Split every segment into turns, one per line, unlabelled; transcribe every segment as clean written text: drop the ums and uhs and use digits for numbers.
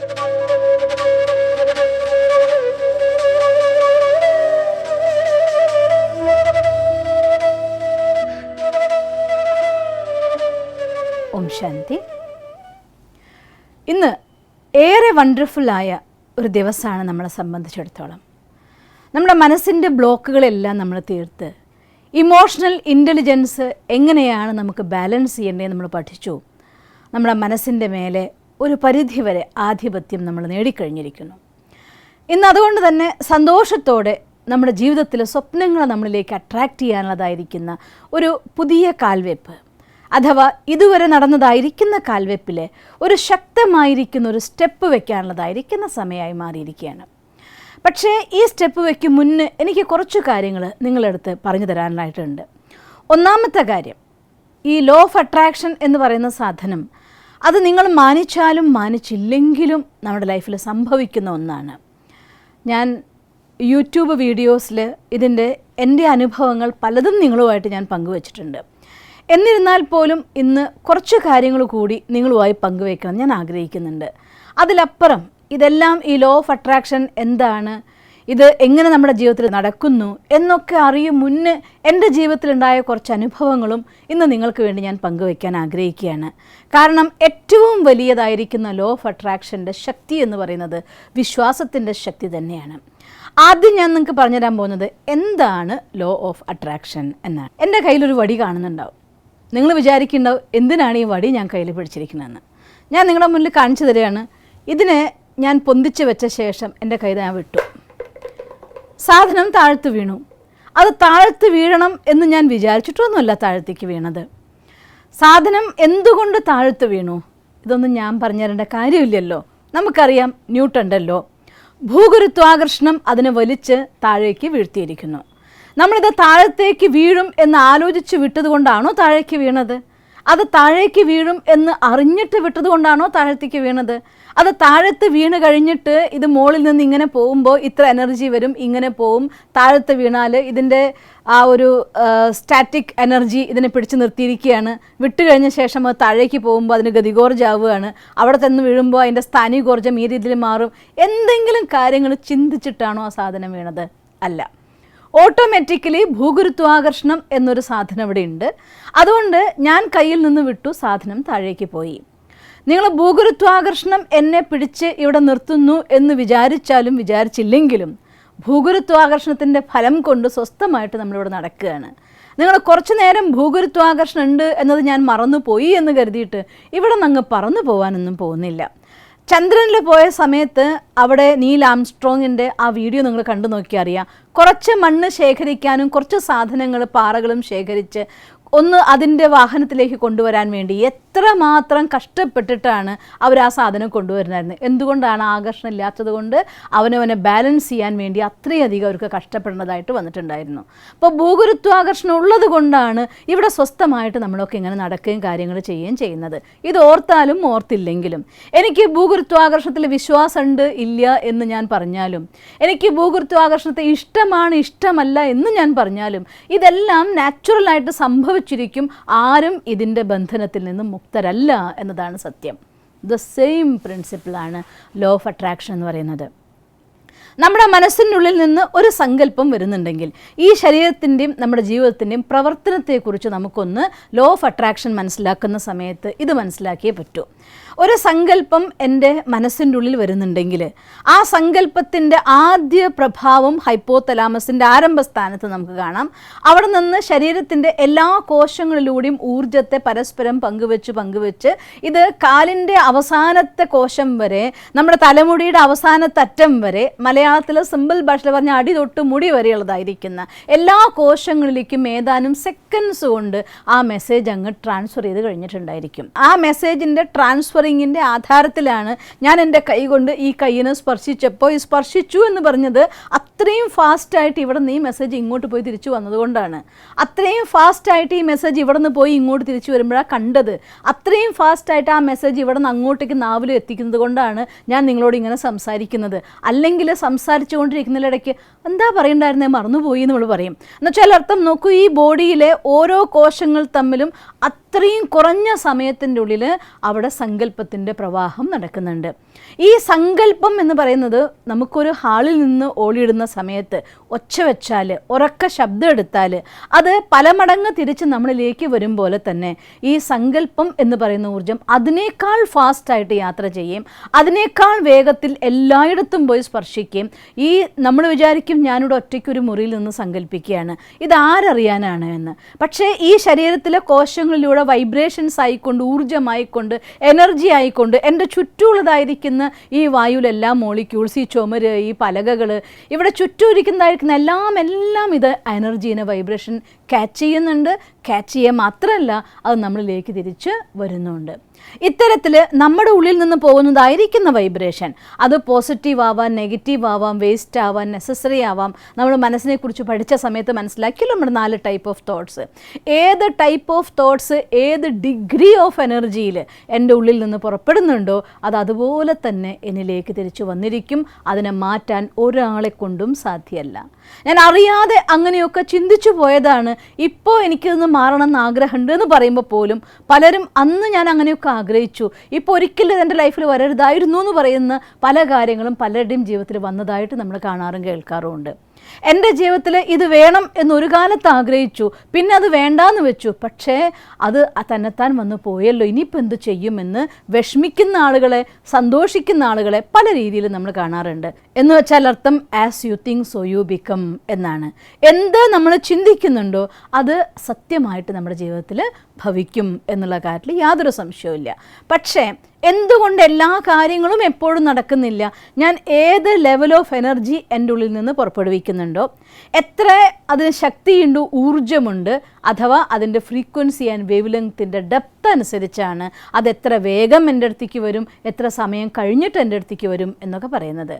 ഓം ശാന്തി. ഇന്ന് ഏറെ വണ്ടർഫുള്ളായ ഒരു ദിവസമാണ് നമ്മളെ സംബന്ധിച്ചിടത്തോളം. നമ്മുടെ മനസ്സിൻ്റെ ബ്ലോക്കുകളെല്ലാം നമ്മൾ തീർത്ത് ഇമോഷണൽ ഇൻ്റലിജൻസ് എങ്ങനെയാണ് നമുക്ക് ബാലൻസ് ചെയ്യേണ്ടത് നമ്മൾ പഠിച്ചു. നമ്മുടെ മനസ്സിൻ്റെ മേലെ ഒരു പരിധിവരെ ആധിപത്യം നമ്മൾ നേടിക്കഴിഞ്ഞിരിക്കുന്നു. ഇന്ന് അതുകൊണ്ട് തന്നെ സന്തോഷത്തോടെ നമ്മുടെ ജീവിതത്തിലെ സ്വപ്നങ്ങൾ നമ്മളിലേക്ക് അട്രാക്റ്റ് ചെയ്യാനുള്ളതായിരിക്കുന്ന ഒരു പുതിയ കാൽവെപ്പ്, അഥവാ ഇതുവരെ നടന്നതായിരിക്കുന്ന കാൽവെപ്പിൽ ഒരു ശക്തമായിരിക്കുന്ന ഒരു സ്റ്റെപ്പ് വയ്ക്കാനുള്ളതായിരിക്കുന്ന സമയമായി മാറിയിരിക്കുകയാണ്. പക്ഷേ ഈ സ്റ്റെപ്പ് വയ്ക്കും മുന്നേ എനിക്ക് കുറച്ച് കാര്യങ്ങൾ നിങ്ങളടുത്ത് പറഞ്ഞു തരാനായിട്ടുണ്ട്. ഒന്നാമത്തെ കാര്യം, ഈ ലോ ഓഫ് അട്രാക്ഷൻ എന്ന് പറയുന്ന സാധനം അത് നിങ്ങൾ മാനിച്ചാലും മാനിച്ചില്ലെങ്കിലും നമ്മുടെ ലൈഫിൽ സംഭവിക്കുന്ന ഒന്നാണ്. ഞാൻ യൂട്യൂബ് വീഡിയോസിൽ എൻ്റെ അനുഭവങ്ങൾ പലതും നിങ്ങളുമായിട്ട് ഞാൻ പങ്കുവച്ചിട്ടുണ്ട്. എന്നിരുന്നാൽ പോലും ഇന്ന് കുറച്ച് കാര്യങ്ങൾ കൂടി നിങ്ങളുമായി പങ്കുവയ്ക്കണം ഞാൻ ആഗ്രഹിക്കുന്നുണ്ട്. അതിലപ്പുറം ഇതെല്ലാം ഈ ലോ ഓഫ് അട്രാക്ഷൻ എന്താണ്, ഇത് എങ്ങനെ നമ്മുടെ ജീവിതത്തിൽ നടക്കുന്നു എന്നൊക്കെ അറിയും മുന്നേ എൻ്റെ ജീവിതത്തിലുണ്ടായ കുറച്ച് അനുഭവങ്ങളും ഇന്ന് നിങ്ങൾക്ക് വേണ്ടി ഞാൻ പങ്കുവയ്ക്കാൻ ആഗ്രഹിക്കുകയാണ്. കാരണം ഏറ്റവും വലിയതായിരിക്കുന്ന ലോ ഓഫ് അട്രാക്ഷൻ്റെ ശക്തി എന്ന് പറയുന്നത് വിശ്വാസത്തിൻ്റെ ശക്തി തന്നെയാണ്. ആദ്യം ഞാൻ നിങ്ങൾക്ക് പറഞ്ഞുതരാൻ പോകുന്നത് എന്താണ് ലോ ഓഫ് അട്രാക്ഷൻ എന്നാണ്. എൻ്റെ കയ്യിലൊരു വടി കാണുന്നുണ്ടാവും. നിങ്ങൾ വിചാരിക്കുന്നുണ്ടാവും എന്തിനാണ് ഈ വടി ഞാൻ കയ്യിൽ പിടിച്ചിരിക്കുന്നതെന്ന്. ഞാൻ നിങ്ങളുടെ മുന്നിൽ കാണിച്ചു തരികയാണ്. ഇതിനെ ഞാൻ പൊന്തിച്ച് വെച്ച ശേഷം എൻ്റെ കയ്യിൽ ഞാൻ വിട്ടു. സാധനം താഴ്ത്ത് വീണു. അത് താഴ്ത്ത് വീഴണം എന്ന് ഞാൻ വിചാരിച്ചിട്ടൊന്നുമല്ല താഴത്തേക്ക് വീണത്. സാധനം എന്തുകൊണ്ട് താഴ്ത്ത് വീണു ഇതൊന്നും ഞാൻ പറഞ്ഞു തരേണ്ട കാര്യമില്ലല്ലോ. നമുക്കറിയാം, ന്യൂട്ടൺ ഉണ്ടല്ലോ, ഭൂഗുരുത്വാകർഷണം അതിനെ വലിച്ച് താഴേക്ക് വീഴ്ത്തിയിരിക്കുന്നു. നമ്മളിത് താഴത്തേക്ക് വീഴും എന്ന് ആലോചിച്ച് വിട്ടത് കൊണ്ടാണോ താഴേക്ക് വീണത്? അത് താഴേക്ക് വീഴും എന്ന് അറിഞ്ഞിട്ട് വിട്ടത് കൊണ്ടാണോ താഴത്തേക്ക് വീണത്? അത് താഴത്ത് വീണ് കഴിഞ്ഞിട്ട് ഇത് മുകളിൽ നിന്ന് ഇങ്ങനെ പോകുമ്പോൾ ഇത്ര എനർജി വരും, ഇങ്ങനെ പോവും. താഴത്ത് വീണാൽ ഇതിൻ്റെ ആ ഒരു സ്റ്റാറ്റിക് എനർജി ഇതിനെ പിടിച്ച് നിർത്തിയിരിക്കുകയാണ്. വിട്ട് കഴിഞ്ഞ ശേഷം അത് താഴേക്ക് പോകുമ്പോൾ അതിന് ഗതികോർജാവുകയാണ്. അവിടെ തന്നെ വീഴുമ്പോൾ അതിൻ്റെ സ്ഥാനികോർജം ഈ രീതിയിൽ മാറും. എന്തെങ്കിലും കാര്യങ്ങൾ ചിന്തിച്ചിട്ടാണോ ആ സാധനം വീണത്? അല്ല. ഓട്ടോമാറ്റിക്കലി ഭൂഗുരുത്വാകർഷണം എന്നൊരു സാധനം ഇവിടെ ഉണ്ട്. അതുകൊണ്ട് ഞാൻ കയ്യിൽ നിന്ന് വിട്ടു, സാധനം താഴേക്ക് പോയി. നിങ്ങൾ ഭൂഗുരുത്വാകർഷണം എന്നെ പിടിച്ച് ഇവിടെ നിർത്തുന്നു എന്ന് വിചാരിച്ചാലും വിചാരിച്ചില്ലെങ്കിലും ഭൂഗുരുത്വാകർഷണത്തിൻ്റെ ഫലം കൊണ്ട് സ്വസ്ഥമായിട്ട് നമ്മളിവിടെ നടക്കുകയാണ്. നിങ്ങൾ കുറച്ചു നേരം ഭൂഗുരുത്വാകർഷണം ഉണ്ട് എന്നത് ഞാൻ മറന്നുപോയി എന്ന് കരുതിയിട്ട് ഇവിടെ നിന്ന് പറന്നു പോകാനൊന്നും പോകുന്നില്ല. ചന്ദ്രനിൽ പോയ സമയത്ത് അവിടെ നീൽ ആംസ്ട്രോങ്ങിൻ്റെ ആ വീഡിയോ നിങ്ങൾ കണ്ടു നോക്കിയാൽ അറിയാം. കുറച്ച് മണ്ണ് ശേഖരിക്കാനും കുറച്ച് സാധനങ്ങൾ പാറകളും ശേഖരിച്ച് ഒന്ന് അതിൻ്റെ വാഹനത്തിലേക്ക് കൊണ്ടുവരാൻ വേണ്ടി എത്രമാത്രം കഷ്ടപ്പെട്ടിട്ടാണ് അവർ ആ സാധനം കൊണ്ടുവരുന്നത്. എന്തുകൊണ്ടാണ്? ആകർഷണം ഇല്ലാത്തത് കൊണ്ട് അവനവനെ ബാലൻസ് ചെയ്യാൻ വേണ്ടി അത്രയധികം അവർക്ക് കഷ്ടപ്പെടേണ്ടതായിട്ട് വന്നിട്ടുണ്ടായിരുന്നു. അപ്പോൾ ഭൂഗുരുത്വാകർഷണം ഉള്ളത് കൊണ്ടാണ് ഇവിടെ സ്വസ്ഥമായിട്ട് നമ്മളൊക്കെ ഇങ്ങനെ നടക്കുകയും കാര്യങ്ങൾ ചെയ്യുകയും ചെയ്യുന്നത്. ഇത് ഓർത്താലും ഓർത്തില്ലെങ്കിലും എനിക്ക് ഭൂഗുരുത്വാകർഷണത്തിൽ വിശ്വാസമുണ്ട് ഇല്ല എന്ന് ഞാൻ പറഞ്ഞാലും, എനിക്ക് ഭൂഗുരുത്വാകർഷണത്തെ ഇഷ്ടമാണ് ഇഷ്ടമല്ല എന്ന് ഞാൻ പറഞ്ഞാലും, ഇതെല്ലാം നാച്ചുറലായിട്ട് സംഭവിച്ചിരിക്കും. ആരും ഇതിൻ്റെ ബന്ധനത്തിൽ നിന്നും മുക്തരല്ല എന്നതാണ് സത്യം. ദ സെയിം പ്രിൻസിപ്പിളാണ് ലോ ഓഫ് അട്രാക്ഷൻ എന്ന് പറയുന്നത്. നമ്മുടെ മനസ്സിനുള്ളിൽ നിന്ന് ഒരു സങ്കല്പം വരുന്നുണ്ടെങ്കിൽ ഈ ശരീരത്തിൻ്റെയും നമ്മുടെ ജീവിതത്തിൻ്റെയും പ്രവർത്തനത്തെക്കുറിച്ച് നമുക്കൊന്ന് ലോ ഓഫ് അട്രാക്ഷൻ മനസ്സിലാക്കുന്ന സമയത്ത് ഇത് മനസ്സിലാക്കിയേ പറ്റൂ. ഒരു സങ്കല്പം എൻ്റെ മനസ്സിൻ്റെ ഉള്ളിൽ വരുന്നുണ്ടെങ്കിൽ ആ സങ്കല്പത്തിൻ്റെ ആദ്യ പ്രഭാവം ഹൈപ്പോതലാമസിൻ്റെ ആരംഭസ്ഥാനത്ത് നമുക്ക് കാണാം. അവിടെ നിന്ന് ശരീരത്തിൻ്റെ എല്ലാ കോശങ്ങളിലൂടെയും ഊർജ്ജത്തെ പരസ്പരം പങ്കുവെച്ച് ഇത് കാലിൻ്റെ അവസാനത്തെ കോശം വരെ, നമ്മുടെ തലമുടിയുടെ അവസാനത്തറ്റം വരെ, മലയാളത്തിലെ സിമ്പിൾ ഭാഷയിൽ പറഞ്ഞ അടി തൊട്ട് മുടി വരെയുള്ളതായിരിക്കുന്ന എല്ലാ കോശങ്ങളിലേക്കും ഏതാനും സെക്കൻഡ്സ് കൊണ്ട് ആ മെസ്സേജ് അങ്ങ് ട്രാൻസ്ഫർ ചെയ്ത് കഴിഞ്ഞിട്ടുണ്ടായിരിക്കും. ആ മെസ്സേജിൻ്റെ ട്രാൻസ്ഫറിങ്ങിൻ്റെ ആധാരത്തിലാണ് ഞാൻ എൻ്റെ കൈ കൊണ്ട് ഈ കൈയിനെ സ്പർശിച്ചപ്പോൾ ഈ സ്പർശിച്ചു എന്ന് പറഞ്ഞത് അത്രയും ഫാസ്റ്റായിട്ട് ഇവിടെ നിന്ന് ഈ മെസ്സേജ് ഇങ്ങോട്ട് പോയി തിരിച്ചു വന്നതുകൊണ്ടാണ്. അത്രയും ഫാസ്റ്റായിട്ട് ഈ മെസ്സേജ് ഇവിടെ നിന്ന് പോയി ഇങ്ങോട്ട് തിരിച്ചു വരുമ്പോഴാണ് കണ്ടത്. അത്രയും ഫാസ്റ്റായിട്ട് ആ മെസ്സേജ് ഇവിടെ നിന്ന് അങ്ങോട്ടേക്ക് നാവിൽ എത്തിക്കുന്നത് കൊണ്ടാണ് ഞാൻ നിങ്ങളോട് ഇങ്ങനെ സംസാരിക്കുന്നത്. അല്ലെങ്കിൽ സംസാരിച്ചുകൊണ്ടിരിക്കുന്നതിനിടയ്ക്ക് എന്താ പറയണ്ടായിരുന്നേ മറന്നുപോയി നമ്മൾ പറയും. എന്നുവെച്ചാൽ അർത്ഥം നോക്കൂ, ഈ ബോഡിയിലെ ഓരോ കോശങ്ങൾ തമ്മിലും അത്രയും കുറഞ്ഞ സമയത്തിൻ്റെ ഉള്ളിൽ അവിടെ സങ്കല്പത്തിൻ്റെ പ്രവാഹം നടക്കുന്നുണ്ട്. ഈ സങ്കല്പം എന്ന് പറയുന്നത് നമുക്കൊരു ഹാളിൽ നിന്ന് ഓടിയിടുന്ന സമയത്ത് ഒച്ച വെച്ചാൽ, ഉറക്ക ശബ്ദം എടുത്താൽ അത് പല മടങ്ങ് തിരിച്ച് നമ്മളിലേക്ക് വരും പോലെ തന്നെ ഈ സങ്കല്പം എന്ന് പറയുന്ന ഊർജ്ജം അതിനേക്കാൾ ഫാസ്റ്റായിട്ട് യാത്ര ചെയ്യും, അതിനേക്കാൾ വേഗത്തിൽ എല്ലായിടത്തും പോയി സ്പർശിക്കുകയും. ഈ നമ്മൾ വിചാരിക്കും ഞാനിവിടെ ഒറ്റയ്ക്കൊരു മുറിയിൽ നിന്ന് സങ്കല്പിക്കുകയാണ്, ഇതാരറിയാനാണ് എന്ന്. പക്ഷേ ഈ ശരീരത്തിലെ കോശങ്ങളിലൂടെ വൈബ്രേഷൻസ് ആയിക്കൊണ്ട്, ഊർജ്ജമായിക്കൊണ്ട്, എനർജി ആയിക്കൊണ്ട് എൻ്റെ ചുറ്റുമുള്ളതായിരിക്കുന്ന ഈ വായുവിലെല്ലാം മോളിക്യൂൾസ്, ഈ ചുമര്, ഈ പലകകൾ, ഇവിടെ ചുറ്റും ഇരിക്കുന്നതായിരിക്കുന്ന എല്ലാം ഇത് എനർജീനെ വൈബ്രേഷൻ ക്യാച്ച് ചെയ്യുന്നുണ്ട്. ക്യാച്ച് ചെയ്യുക മാത്രമല്ല, അത് നമ്മളിലേക്ക് തിരിച്ച് വരുന്നുണ്ട്. ഇത്തരത്തിൽ നമ്മുടെ ഉള്ളിൽ നിന്ന് പോകുന്നതായിരിക്കുന്ന വൈബ്രേഷൻ അത് പോസിറ്റീവ് ആവാം, നെഗറ്റീവ് ആവാം, വേസ്റ്റ് ആവാം, നെസസറി ആവാം. നമ്മൾ മനസ്സിനെക്കുറിച്ച് പഠിച്ച സമയത്ത് മനസ്സിലാക്കിയല്ലോ നമ്മുടെ 4 ടൈപ്പ് ഓഫ് തോട്ട്സ്. ഏത് ടൈപ്പ് ഓഫ് തോട്ട്സ് ഏത് ഡിഗ്രി ഓഫ് എനർജിയിൽ എൻ്റെ ഉള്ളിൽ നിന്ന് പുറപ്പെടുന്നുണ്ടോ അത് അതുപോലെ തന്നെ എന്നിലേക്ക് തിരിച്ചു വന്നിരിക്കും. അതിനെ മാറ്റാൻ ഒരാളെ കൊണ്ടും സാധ്യമല്ല. ഞാൻ അറിയാതെ അങ്ങനെയൊക്കെ ചിന്തിച്ചു പോയതാണ്. ഇപ്പോൾ എനിക്കിതൊന്ന് മാറണമെന്ന് ആഗ്രഹമുണ്ട് എന്ന് പറയുമ്പോൾ പോലും പലരും അന്ന് ഞാൻ അങ്ങനെയൊക്കെ ആഗ്രഹിച്ചു, ഇപ്പോൾ ഒരിക്കലും എൻ്റെ ലൈഫിൽ വരരുതായിരുന്നു എന്ന് പറയുന്ന പല കാര്യങ്ങളും പലരുടെയും ജീവിതത്തിൽ വന്നതായിട്ട് നമ്മൾ കാണാറും കേൾക്കാറുമുണ്ട്. എൻ്റെ ജീവിതത്തിൽ ഇത് വേണം എന്നൊരു കാലത്ത് ആഗ്രഹിച്ചു, പിന്നെ അത് വേണ്ടാന്ന് വെച്ചു. പക്ഷേ അത് തന്നെത്താൻ വന്നു പോയല്ലോ, ഇനിയിപ്പോൾ എന്ത് ചെയ്യുമെന്ന് വിഷമിക്കുന്ന ആളുകളെ, സന്തോഷിക്കുന്ന ആളുകളെ പല രീതിയിൽ നമ്മൾ കാണാറുണ്ട്. എന്ന് വെച്ചാൽ അർത്ഥം as you think so you become എന്നാണ്. എന്ത് നമ്മൾ ചിന്തിക്കുന്നുണ്ടോ അത് സത്യമായിട്ട് നമ്മുടെ ജീവിതത്തിൽ ഭവിക്കും എന്നുള്ള കാര്യത്തിൽ യാതൊരു സംശയവുമില്ല. പക്ഷേ എന്തുകൊണ്ട് എല്ലാ കാര്യങ്ങളും എപ്പോഴും നടക്കുന്നില്ല? ഞാൻ ഏത് ലെവൽ ഓഫ് എനർജി എൻ്റെ ഉള്ളിൽ നിന്ന് പുറപ്പെടുവിക്കുന്നുണ്ടോ, എത്ര അതിന് ശക്തിയുണ്ട്, ഊർജ്ജമുണ്ട്, അഥവാ അതിൻ്റെ ഫ്രീക്വൻസി ആൻഡ് വേവ് ലെങ്ത്തിൻ്റെ ഡെപ്ത് അനുസരിച്ചാണ് അതെത്ര വേഗം എൻ്റെ അടുത്തേക്ക് വരും, എത്ര സമയം കഴിഞ്ഞിട്ട് എൻ്റെ അടുത്തേക്ക് വരും എന്നൊക്കെ പറയുന്നത്.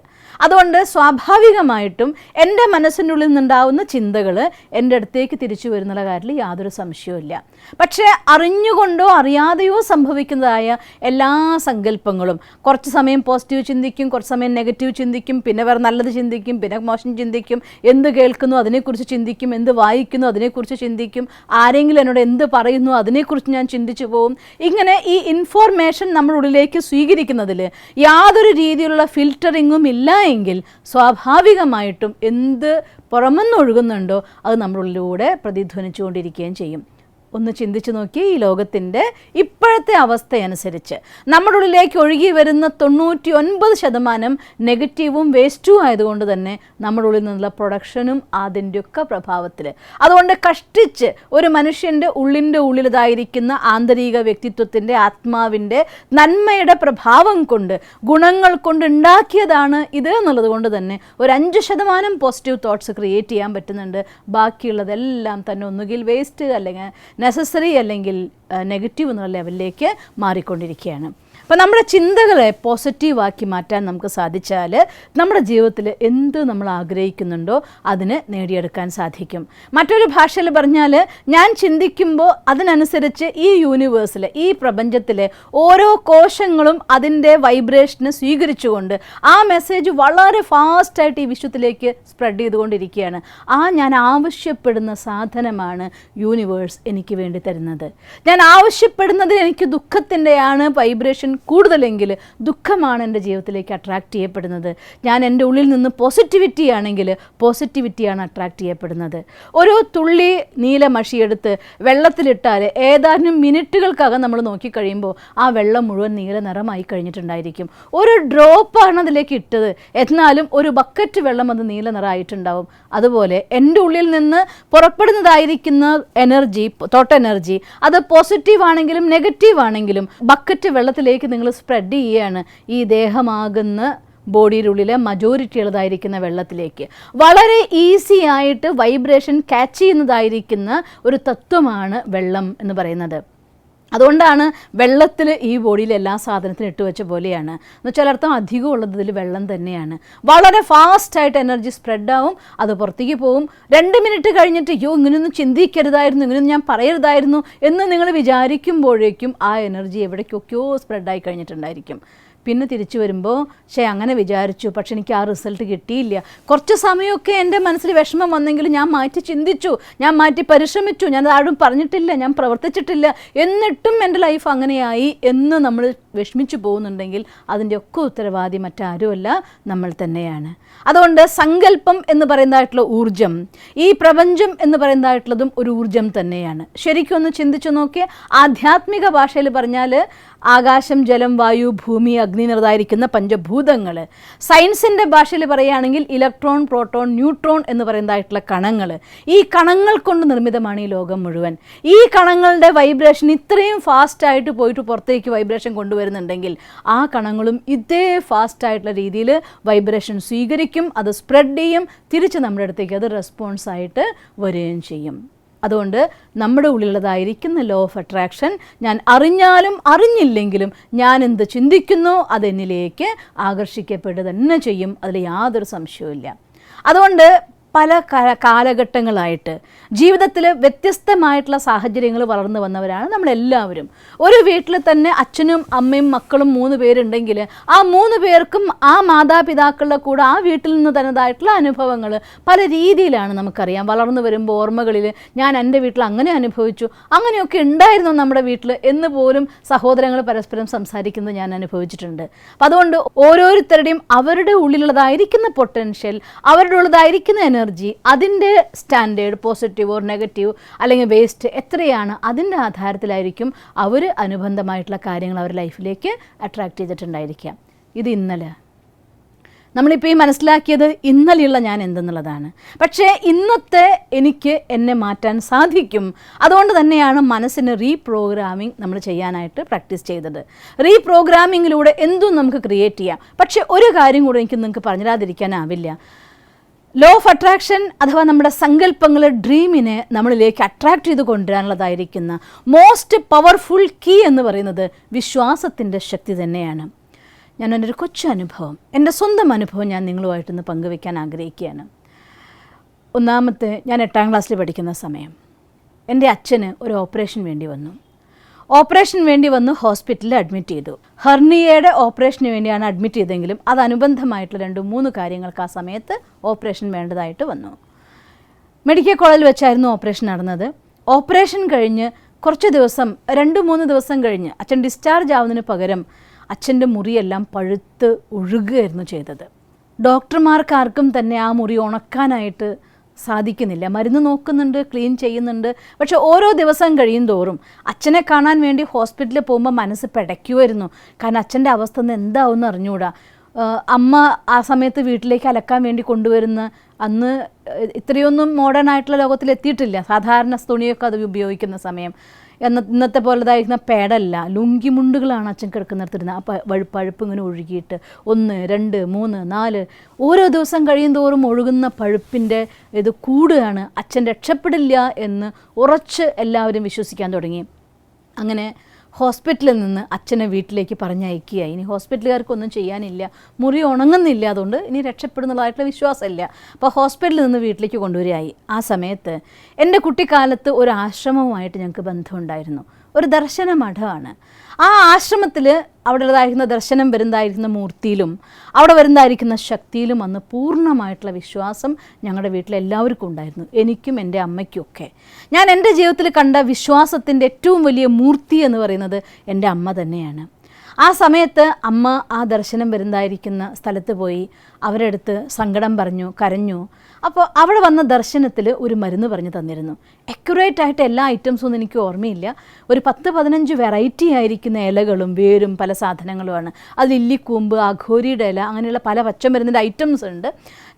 അതുകൊണ്ട് സ്വാഭാവികമായിട്ടും എൻ്റെ മനസ്സിൻ്റെ ഉള്ളിൽ നിന്നുണ്ടാവുന്ന ചിന്തകൾ എൻ്റെ അടുത്തേക്ക് തിരിച്ചു വരുന്നുള്ള കാര്യത്തിൽ യാതൊരു സംശയവുമില്ല. പക്ഷേ അറിഞ്ഞുകൊണ്ടോ അറിയാതെയോ സംഭവിക്കുന്നതായ എല്ലാ സങ്കല്പങ്ങളും കുറച്ച് സമയം പോസിറ്റീവ് ചിന്തിക്കും, കുറച്ച് സമയം നെഗറ്റീവ് ചിന്തിക്കും, പിന്നെ വേറെ നല്ലത് ചിന്തിക്കും, പിന്നെ മോശം ചിന്തിക്കും, എന്ത് കേൾക്കുന്നു അതിനെക്കുറിച്ച് ചിന്തിക്കും, എന്ത് വായിക്കുന്നു അതിനെക്കുറിച്ച് ചിന്തിക്കും, ആരെങ്കിലും എന്നോട് എന്ത് പറയുന്നു അതിനെക്കുറിച്ച് ഞാൻ ചിന്തിച്ചു പോവും. ഇങ്ങനെ ഈ ഇൻഫോർമേഷൻ നമ്മുടെ ഉള്ളിലേക്ക് സ്വീകരിക്കുന്നതിൽ യാതൊരു രീതിയിലുള്ള ഫിൽറ്ററിങ്ങും ഇല്ല എങ്കിൽ സ്വാഭാവികമായിട്ടും എന്ത് പുറമെന്നൊഴുകുന്നുണ്ടോ അത് നമ്മുടെ ഉള്ളിലൂടെ പ്രതിധ്വനിച്ചുകൊണ്ടിരിക്കുകയും ചെയ്യും. ഒന്ന് ചിന്തിച്ചു നോക്കി, ഈ ലോകത്തിൻ്റെ ഇപ്പോഴത്തെ അവസ്ഥയനുസരിച്ച് നമ്മുടെ ഉള്ളിലേക്ക് ഒഴുകി വരുന്ന 99% നെഗറ്റീവും വേസ്റ്റും ആയതുകൊണ്ട് തന്നെ നമ്മുടെ ഉള്ളിൽ നിന്നുള്ള പ്രൊഡക്ഷനും അതിൻ്റെയൊക്കെ പ്രഭാവത്തിൽ, അതുകൊണ്ട് കഷ്ടിച്ച് ഒരു മനുഷ്യൻ്റെ ഉള്ളിലിതായിരിക്കുന്ന ആന്തരിക വ്യക്തിത്വത്തിൻ്റെ, ആത്മാവിൻ്റെ നന്മയുടെ പ്രഭാവം കൊണ്ട്, ഗുണങ്ങൾ കൊണ്ട് ഉണ്ടാക്കിയതാണ് ഇത് എന്നുള്ളത് കൊണ്ട് തന്നെ ഒരു 5% പോസിറ്റീവ് തോട്ട്സ് ക്രിയേറ്റ് ചെയ്യാൻ പറ്റുന്നുണ്ട്. ബാക്കിയുള്ളതെല്ലാം തന്നെ ഒന്നുകിൽ വേസ്റ്റ് അല്ലെങ്കിൽ നെസസറി അല്ലെങ്കിൽ നെഗറ്റീവ് എന്നുള്ള ലെവലിലേക്ക് മാറിക്കൊണ്ടിരിക്കുകയാണ്. അപ്പോൾ നമ്മുടെ ചിന്തകളെ പോസിറ്റീവാക്കി മാറ്റാൻ നമുക്ക് സാധിച്ചാൽ നമ്മുടെ ജീവിതത്തിൽ എന്ത് നമ്മൾ ആഗ്രഹിക്കുന്നുണ്ടോ അതിന് നേടിയെടുക്കാൻ സാധിക്കും. മറ്റൊരു ഭാഷയിൽ പറഞ്ഞാൽ, ഞാൻ ചിന്തിക്കുമ്പോൾ അതിനനുസരിച്ച് ഈ യൂണിവേഴ്സിൽ, ഈ പ്രപഞ്ചത്തിലെ ഓരോ കോശങ്ങളും അതിൻ്റെ വൈബ്രേഷന് സ്വീകരിച്ചുകൊണ്ട് ആ മെസ്സേജ് വളരെ ഫാസ്റ്റായിട്ട് ഈ വിശ്വത്തിലേക്ക് സ്പ്രെഡ് ചെയ്തുകൊണ്ടിരിക്കുകയാണ്. ഞാൻ ആവശ്യപ്പെടുന്ന സാധനമാണ് യൂണിവേഴ്സ് എനിക്ക് വേണ്ടി തരുന്നത്. ഞാൻ ആവശ്യപ്പെടുന്നതിൽ എനിക്ക് ദുഃഖത്തിൻ്റെയാണ് വൈബ്രേഷൻ കൂടുതലെങ്കിൽ ദുഃഖമാണ് എൻ്റെ ജീവിതത്തിലേക്ക് അട്രാക്റ്റ് ചെയ്യപ്പെടുന്നത്. ഞാൻ എൻ്റെ ഉള്ളിൽ നിന്ന് പോസിറ്റിവിറ്റി ആണെങ്കിൽ പോസിറ്റിവിറ്റിയാണ് അട്രാക്റ്റ് ചെയ്യപ്പെടുന്നത്. ഒരു തുള്ളി നീല മഷിയെടുത്ത് വെള്ളത്തിലിട്ടാൽ ഏതാനും മിനിറ്റുകൾക്കകം നമ്മൾ നോക്കിക്കഴിയുമ്പോൾ ആ വെള്ളം മുഴുവൻ നീല നിറമായി കഴിഞ്ഞിട്ടുണ്ടായിരിക്കും. ഒരു ഡ്രോപ്പാണ് അതിലേക്ക് ഇട്ടത്, എന്നാലും ഒരു ബക്കറ്റ് വെള്ളം അത് നീല നിറമായിട്ടുണ്ടാവും. അതുപോലെ എൻ്റെ ഉള്ളിൽ നിന്ന് പുറപ്പെടുന്നതായിരിക്കുന്ന എനർജി, തോട്ട് എനർജി, അത് പോസിറ്റീവ് ആണെങ്കിലും നെഗറ്റീവ് ആണെങ്കിലും ബക്കറ്റ് വെള്ളത്തിലേക്ക് നിങ്ങൾ സ്പ്രെഡ് ചെയ്യുകയാണ്. ഈ ദേഹമാകുന്ന ബോഡിയിലുള്ളിലെ മജോറിറ്റി ഉള്ളതായിരിക്കുന്ന വെള്ളത്തിലേക്ക് വളരെ ഈസി ആയിട്ട് വൈബ്രേഷൻ ക്യാച്ച് ചെയ്യുന്നതായിരിക്കുന്ന ഒരു തത്വമാണ് വെള്ളം എന്ന് പറയുന്നത്. അതുകൊണ്ടാണ് വെള്ളത്തിൽ ഈ ബോഡിയിൽ എല്ലാ സാധനത്തിനും ഇട്ട് വെച്ച പോലെയാണ്. എന്നുവെച്ചാൽ അർത്ഥം അധികം ഉള്ളത് ഇതിൽ വെള്ളം തന്നെയാണ്. വളരെ ഫാസ്റ്റായിട്ട് എനർജി സ്പ്രെഡാവും, അത് പുറത്തേക്ക് പോവും. 2 മിനിറ്റ് കഴിഞ്ഞിട്ട് ഇങ്ങനെയൊന്നും ചിന്തിക്കരുതായിരുന്നു, ഇങ്ങനെയൊന്നും ഞാൻ പറയരുതായിരുന്നു എന്ന് നിങ്ങൾ വിചാരിക്കുമ്പോഴേക്കും ആ എനർജി എവിടേക്കൊക്കെയോ സ്പ്രെഡായി കഴിഞ്ഞിട്ടുണ്ടായിരിക്കും. പിന്നെ തിരിച്ചു വരുമ്പോൾ അങ്ങനെ വിചാരിച്ചു, പക്ഷെ എനിക്ക് ആ റിസൾട്ട് കിട്ടിയില്ല. കുറച്ച് സമയമൊക്കെ എൻ്റെ മനസ്സിൽ വിഷമം വന്നെങ്കിലും ഞാൻ മാറ്റി ചിന്തിച്ചു, ഞാൻ മാറ്റി പരിശ്രമിച്ചു, ഞാൻ ആരും പറഞ്ഞിട്ടില്ല, ഞാൻ പ്രവർത്തിച്ചിട്ടില്ല, എന്നിട്ടും എൻ്റെ ലൈഫ് അങ്ങനെയായി എന്ന് നമ്മൾ വിഷമിച്ചു പോകുന്നുണ്ടെങ്കിൽ അതിൻ്റെയൊക്കെ ഉത്തരവാദി മറ്റാരുമല്ല, നമ്മൾ തന്നെയാണ്. അതുകൊണ്ട് സങ്കല്പം എന്ന് പറയുന്നതായിട്ടുള്ള ഊർജം, ഈ പ്രപഞ്ചം എന്ന് പറയുന്നതായിട്ടുള്ളതും ഒരു ഊർജം തന്നെയാണ്. ശരിക്കും ഒന്ന് ചിന്തിച്ചു നോക്കിയ ആധ്യാത്മിക ഭാഷയിൽ പറഞ്ഞാൽ ആകാശം, ജലം, വായു, ഭൂമി, അഗ്നി നിറതായിരിക്കുന്ന പഞ്ചഭൂതങ്ങൾ. സയൻസിൻ്റെ ഭാഷയിൽ പറയുകയാണെങ്കിൽ ഇലക്ട്രോൺ, പ്രോട്ടോൺ, ന്യൂട്രോൺ എന്ന് പറയുന്നതായിട്ടുള്ള കണങ്ങൾ. ഈ കണങ്ങൾ കൊണ്ട് നിർമ്മിതമാണ് ഈ ലോകം മുഴുവൻ. ഈ കണങ്ങളുടെ വൈബ്രേഷൻ ഇത്രയും ഫാസ്റ്റായിട്ട് പോയിട്ട് പുറത്തേക്ക് വൈബ്രേഷൻ കൊണ്ടുവരുന്നുണ്ടെങ്കിൽ ആ കണങ്ങളും ഇതേ ഫാസ്റ്റായിട്ടുള്ള രീതിയിൽ വൈബ്രേഷൻ സ്വീകരിക്കും, അത് സ്പ്രെഡ് ചെയ്യും, തിരിച്ച് നമ്മുടെ അടുത്തേക്ക് അത് റെസ്പോൺസായിട്ട് വരികയും ചെയ്യും. അതുകൊണ്ട് നമ്മുടെ ഉള്ളിലുള്ളതായിരിക്കുന്ന ലോ ഓഫ് അട്രാക്ഷൻ ഞാൻ അറിഞ്ഞാലും അറിഞ്ഞില്ലെങ്കിലും ഞാൻ എന്ത് ചിന്തിക്കുന്നു അതെന്നിലേക്ക് ആകർഷിക്കപ്പെടുക തന്നെ ചെയ്യും, അതിൽ യാതൊരു സംശയവുമില്ല. അതുകൊണ്ട് പല കാലഘട്ടങ്ങളായിട്ട് ജീവിതത്തിൽ വ്യത്യസ്തമായിട്ടുള്ള സാഹചര്യങ്ങൾ വളർന്നു വന്നവരാണ് നമ്മളെല്ലാവരും. ഒരു വീട്ടിൽ തന്നെ അച്ഛനും അമ്മയും മക്കളും 3 പേരുണ്ടെങ്കിൽ ആ 3 പേർക്കും ആ മാതാപിതാക്കളുടെ കൂടെ ആ വീട്ടിൽ നിന്ന് തന്നതായിട്ടുള്ള അനുഭവങ്ങൾ പല രീതിയിലാണ് നമുക്കറിയാം. വളർന്നു വരുമ്പോൾ ഓർമ്മകളിൽ ഞാൻ എൻ്റെ വീട്ടിൽ അങ്ങനെ അനുഭവിച്ചു, അങ്ങനെയൊക്കെ ഉണ്ടായിരുന്നു നമ്മുടെ വീട്ടിൽ എന്ന് പോലും സഹോദരങ്ങൾ പരസ്പരം സംസാരിക്കുന്നത് ഞാൻ അനുഭവിച്ചിട്ടുണ്ട്. അപ്പം അതുകൊണ്ട് ഓരോരുത്തരുടെയും അവരുടെ ഉള്ളിലുള്ളതായിരിക്കുന്ന പൊട്ടൻഷ്യൽ, അവരുടെ ഉള്ളതായിരിക്കുന്ന എനർജി, അതിൻ്റെ സ്റ്റാൻഡേർഡ് പോസിറ്റീവ് ഓർ നെഗറ്റീവ് അല്ലെങ്കിൽ വേസ്റ്റ് എത്രയാണ്, അതിൻ്റെ ആധാരത്തിലായിരിക്കും അവർ അനുബന്ധമായിട്ടുള്ള കാര്യങ്ങൾ അവരുടെ ലൈഫിലേക്ക് അട്രാക്റ്റ് ചെയ്തിട്ടുണ്ടായിരിക്കാം. ഇത് ഇന്നലെ നമ്മളിപ്പോൾ ഈ മനസ്സിലാക്കിയത് ഇന്നലെയുള്ള ഞാൻ എന്തെന്നുള്ളതാണ്. പക്ഷേ ഇന്നത്തെ എനിക്ക് എന്നെ മാറ്റാൻ സാധിക്കും. അതുകൊണ്ട് തന്നെയാണ് മനസ്സിന് റീപ്രോഗ്രാമിംഗ് നമ്മൾ ചെയ്യാനായിട്ട് പ്രാക്ടീസ് ചെയ്തത്. റീപ്രോഗ്രാമിങ്ങിലൂടെ എന്തും നമുക്ക് ക്രിയേറ്റ് ചെയ്യാം. പക്ഷേ ഒരു കാര്യം കൂടെ എനിക്ക് നിങ്ങൾക്ക് പറഞ്ഞിരാതിരിക്കാനാവില്ല. ലോ ഓഫ് അട്രാക്ഷൻ അഥവാ നമ്മുടെ സങ്കല്പങ്ങൾ, ഡ്രീമിനെ നമ്മളിലേക്ക് അട്രാക്റ്റ് ചെയ്ത് കൊണ്ടുവരാനുള്ളതായിരിക്കുന്ന മോസ്റ്റ് പവർഫുൾ കീ എന്ന് പറയുന്നത് വിശ്വാസത്തിൻ്റെ ശക്തി തന്നെയാണ്. ഞാൻ എൻ്റെ ഒരു കൊച്ചു അനുഭവം, എൻ്റെ സ്വന്തം അനുഭവം ഞാൻ നിങ്ങളുമായിട്ടൊന്ന് പങ്കുവയ്ക്കാൻ ആഗ്രഹിക്കുകയാണ്. ഒന്നാമത്തെ, ഞാൻ 8ാം ക്ലാസ്സിൽ പഠിക്കുന്ന സമയം എൻ്റെ അച്ഛന് ഒരു ഓപ്പറേഷൻ വേണ്ടി വന്നു. ഹോസ്പിറ്റലിൽ അഡ്മിറ്റ് ചെയ്തു. ഹെർണിയയുടെ ഓപ്പറേഷന് വേണ്ടിയാണ് അഡ്മിറ്റ് ചെയ്തെങ്കിലും അതനുബന്ധമായിട്ടുള്ള 2-3 കാര്യങ്ങൾക്ക് ആ സമയത്ത് ഓപ്പറേഷൻ വേണ്ടതായിട്ട് വന്നു. മെഡിക്കൽ കോളേജിൽ വെച്ചായിരുന്നു ഓപ്പറേഷൻ നടന്നത്. ഓപ്പറേഷൻ കഴിഞ്ഞ് കുറച്ച് ദിവസം, 2-3 ദിവസം കഴിഞ്ഞ് അച്ഛൻ ഡിസ്ചാർജ് ആവുന്നതിന് പകരം അച്ഛൻ്റെ മുറിയെല്ലാം പഴുത്ത് ഒഴുകുകയായിരുന്നു ചെയ്തത്. ഡോക്ടർമാർക്കാർക്കും തന്നെ ആ മുറി ഉണക്കാനായിട്ട് സാധിക്കുന്നില്ല. മരുന്ന് നോക്കുന്നുണ്ട്, ക്ലീൻ ചെയ്യുന്നുണ്ട്. പക്ഷെ ഓരോ ദിവസം കഴിയും തോറും അച്ഛനെ കാണാൻ വേണ്ടി ഹോസ്പിറ്റലിൽ പോകുമ്പോൾ മനസ്സ് പിടയ്ക്കുമായിരുന്നു. കാരണം അച്ഛൻ്റെ അവസ്ഥ ഒന്ന് എന്താവുമെന്ന് അറിഞ്ഞുകൂടാ. അമ്മ ആ സമയത്ത് വീട്ടിലേക്ക് അലക്കാൻ വേണ്ടി കൊണ്ടുവരുന്ന, അന്ന് ഇത്രയൊന്നും മോഡേൺ ആയിട്ടുള്ള ലോകത്തിൽ എത്തിയിട്ടില്ല, സാധാരണ തുണിയൊക്കെ അത് ഉപയോഗിക്കുന്ന സമയം. ഇന്നത്തെ പോലെതായിരുന്ന പേടല്ല, ലുങ്കി മുണ്ടുകളാണ് അച്ഛൻ കിടക്കുന്നിടത്തിരുന്നത്. ആ പഴുപ്പ് ഇങ്ങനെ ഒഴുകിയിട്ട് 1, 2, 3, 4 ഓരോ ദിവസം കഴിയും തോറും ഒഴുകുന്ന പഴുപ്പിൻ്റെ ഇത് കൂടുകയാണ്. അച്ഛൻ രക്ഷപ്പെടില്ല എന്ന് ഉറച്ച് എല്ലാവരും വിശ്വസിക്കാൻ തുടങ്ങി. അങ്ങനെ ഹോസ്പിറ്റലിൽ നിന്ന് അച്ഛനെ വീട്ടിലേക്ക് പറഞ്ഞയക്കുകയായി. ഇനി ഹോസ്പിറ്റലുകാർക്കൊന്നും ചെയ്യാനില്ല, മുറി ഉണങ്ങുന്നില്ല, അതുകൊണ്ട് ഇനി രക്ഷപ്പെടുന്നതായിട്ടുള്ള വിശ്വാസമില്ല. അപ്പോൾ ഹോസ്പിറ്റലിൽ നിന്ന് വീട്ടിലേക്ക് കൊണ്ടുവരികയായി. ആ സമയത്ത് എൻ്റെ കുട്ടിക്കാലത്ത് ഒരു ആശ്രമവുമായിട്ട് ഞങ്ങൾക്ക് ബന്ധമുണ്ടായിരുന്നു. ഒരു ദർശന മഠമാണ്. ആ ആശ്രമത്തിൽ അവിടെ ഉള്ളതായിരിക്കുന്ന ദർശനം വരുന്നതായിരിക്കുന്ന മൂർത്തിയിലും അവിടെ വരുന്നതായിരിക്കുന്ന ശക്തിയിലും അന്ന് പൂർണ്ണമായിട്ടുള്ള വിശ്വാസം ഞങ്ങളുടെ വീട്ടിലെല്ലാവർക്കും ഉണ്ടായിരുന്നു, എനിക്കും എൻ്റെ അമ്മയ്ക്കുമൊക്കെ. ഞാൻ എൻ്റെ ജീവിതത്തിൽ കണ്ട വിശ്വാസത്തിൻ്റെ ഏറ്റവും വലിയ മൂർത്തി എന്ന് പറയുന്നത് എൻ്റെ അമ്മ തന്നെയാണ്. ആ സമയത്ത് അമ്മ ആ ദർശനം വരുന്നതായിരിക്കുന്ന സ്ഥലത്ത് പോയി അവരെടുത്ത് സങ്കടം പറഞ്ഞു, കരഞ്ഞു. അപ്പോൾ അവിടെ വന്ന ദർശനത്തിൽ ഒരു മരുന്ന് പറഞ്ഞു തന്നിരുന്നു. അക്യുറേറ്റ് ആയിട്ട് എല്ലാ ഐറ്റംസൊന്നും എനിക്ക് ഓർമ്മയില്ല. ഒരു 10-15 വെറൈറ്റി ആയിരിക്കുന്ന ഇലകളും വേരും പല സാധനങ്ങളുമാണ്. അത് ഇല്ലിക്കൂമ്പ്, അഘോരിയുടെ ഇല, അങ്ങനെയുള്ള പല പച്ചമരുന്നിൻ്റെ ഐറ്റംസ് ഉണ്ട്.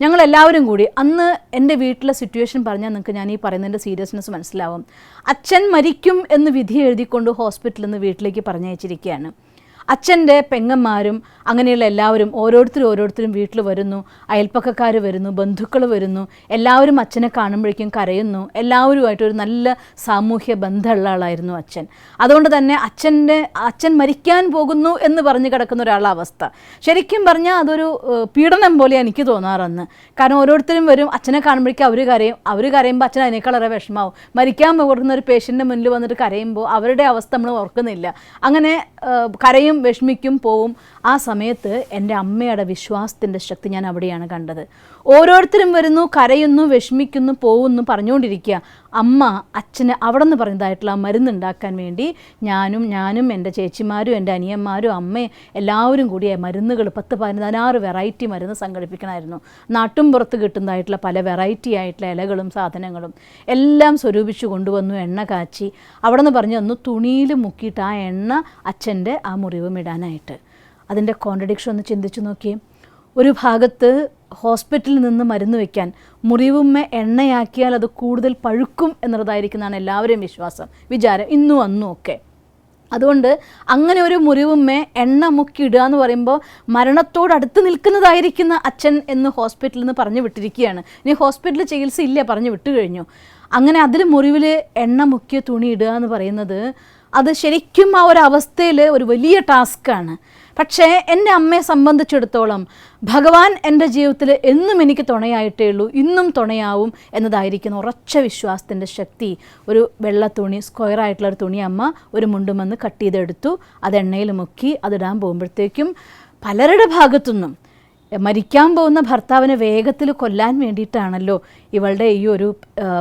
ഞങ്ങളെല്ലാവരും കൂടി അന്ന് എൻ്റെ വീട്ടിലെ സിറ്റുവേഷൻ പറഞ്ഞാൽ നിങ്ങൾക്ക് ഞാൻ ഈ പറയുന്നതിൻ്റെ സീരിയസ്നെസ് മനസ്സിലാവും. അച്ഛൻ മരിക്കും എന്ന് വിധി എഴുതിക്കൊണ്ട് ഹോസ്പിറ്റലിൽ നിന്ന് വീട്ടിലേക്ക് പറഞ്ഞയച്ചിരിക്കുകയാണ്. അച്ഛൻ്റെ പെങ്ങന്മാരും അങ്ങനെയുള്ള എല്ലാവരും ഓരോരുത്തരും വീട്ടിൽ വരുന്നു, അയൽപ്പക്കക്കാർ വരുന്നു, ബന്ധുക്കൾ വരുന്നു. എല്ലാവരും അച്ഛനെ കാണുമ്പോഴേക്കും കരയുന്നു. എല്ലാവരുമായിട്ടൊരു നല്ല സാമൂഹ്യ ബന്ധമുള്ള ആളായിരുന്നു അച്ഛൻ. അതുകൊണ്ട് തന്നെ അച്ഛൻ മരിക്കാൻ പോകുന്നു എന്ന് പറഞ്ഞ് കിടക്കുന്ന ഒരാളുടെ അവസ്ഥ ശരിക്കും പറഞ്ഞാൽ അതൊരു പീഡനം പോലെ എനിക്ക് തോന്നാറന്ന്. കാരണം ഓരോരുത്തരും വരും, അച്ഛനെ കാണുമ്പോഴേക്കും അവർ കരയുമ്പോൾ അച്ഛൻ അതിനേക്കാളേറെ വിഷമാവും. മരിക്കാൻ പോകുന്ന ഒരു പേഷ്യൻ്റെ മുന്നിൽ വന്നിട്ട് കരയുമ്പോൾ അവരുടെ അവസ്ഥ നമ്മൾ ഓർക്കുന്നില്ല. അങ്ങനെ കരയും, വിഷമിക്കും, പോവും. ആ സമയത്ത് എൻ്റെ അമ്മയുടെ വിശ്വാസത്തിൻ്റെ ശക്തി ഞാൻ അവിടെയാണ് കണ്ടത്. ഓരോരുത്തരും വരുന്നു, കരയുന്നു, വിഷമിക്കുന്നു, പോകുന്നു, പറഞ്ഞുകൊണ്ടിരിക്കുക. അമ്മ അച്ഛന് അവിടെ നിന്ന് പറഞ്ഞതായിട്ടുള്ള മരുന്നുണ്ടാക്കാൻ വേണ്ടി ഞാനും എൻ്റെ ചേച്ചിമാരും എൻ്റെ അനിയന്മാരും അമ്മയും എല്ലാവരും കൂടി മരുന്നുകൾ 10-16 വെറൈറ്റി മരുന്ന് സംഘടിപ്പിക്കണമായിരുന്നു. നാട്ടും പുറത്ത് കിട്ടുന്നതായിട്ടുള്ള പല വെറൈറ്റി ആയിട്ടുള്ള ഇലകളും സാധനങ്ങളും എല്ലാം സ്വരൂപിച്ച് കൊണ്ടുവന്നു. എണ്ണ കാച്ചി അവിടെ നിന്ന് പറഞ്ഞു തന്നു തുണിയിൽ മുക്കിയിട്ട് ആ എണ്ണ അച്ഛൻ്റെ ആ മുറിവും ഇടാനായിട്ട്. അതിൻ്റെ കോൺട്രഡിക്ഷൻ ഒന്ന് ചിന്തിച്ചു നോക്കിയേ. ഒരു ഭാഗത്ത് ഹോസ്പിറ്റലിൽ നിന്ന് മരുന്ന് വയ്ക്കാൻ മുറിവുമ്മ എണ്ണയാക്കിയാൽ അത് കൂടുതൽ പഴുക്കും എന്നുള്ളതായിരിക്കുന്നതാണ് എല്ലാവരെയും വിചാരം ഇന്നും അന്നും ഒക്കെ. അതുകൊണ്ട് അങ്ങനെ ഒരു മുറിവുമ്മേ എണ്ണ മുക്കി ഇടുക എന്ന് പറയുമ്പോൾ മരണത്തോടടുത്ത് നിൽക്കുന്നതായിരിക്കുന്ന അച്ഛൻ എന്ന് ഹോസ്പിറ്റലിൽ നിന്ന് പറഞ്ഞു വിട്ടിരിക്കുകയാണ്. ഇനി ഹോസ്പിറ്റലിൽ ചികിത്സ ഇല്ല, പറഞ്ഞു വിട്ടു കഴിഞ്ഞു. അങ്ങനെ അതിൽ മുറിവിൽ എണ്ണ മുക്കിയ തുണി ഇടുക എന്ന് പറയുന്നത് അത് ശരിക്കും ആ ഒരു അവസ്ഥയിൽ ഒരു വലിയ ടാസ്ക്കാണ്. പക്ഷേ എൻ്റെ അമ്മയെ സംബന്ധിച്ചിടത്തോളം ഭഗവാൻ എൻ്റെ ജീവിതത്തിൽ എന്നും എനിക്ക് തുണയായിട്ടേ ഉള്ളൂ, ഇന്നും തുണയാവും എന്നതായിരിക്കുന്ന ഉറച്ച വിശ്വാസത്തിൻ്റെ ശക്തി. ഒരു വെള്ള തുണി, സ്ക്വയറായിട്ടുള്ളൊരു തുണി അമ്മ ഒരു മുണ്ടുമെന്ന് കട്ട് ചെയ്തെടുത്തു. അത് എണ്ണയിൽ മുക്കി അതിടാൻ പോകുമ്പോഴത്തേക്കും പലരുടെ ഭാഗത്തുനിന്നും മരിക്കാൻ പോകുന്ന ഭർത്താവിനെ വേഗത്തിൽ കൊല്ലാൻ വേണ്ടിയിട്ടാണല്ലോ ഇവളുടെ ഈ ഒരു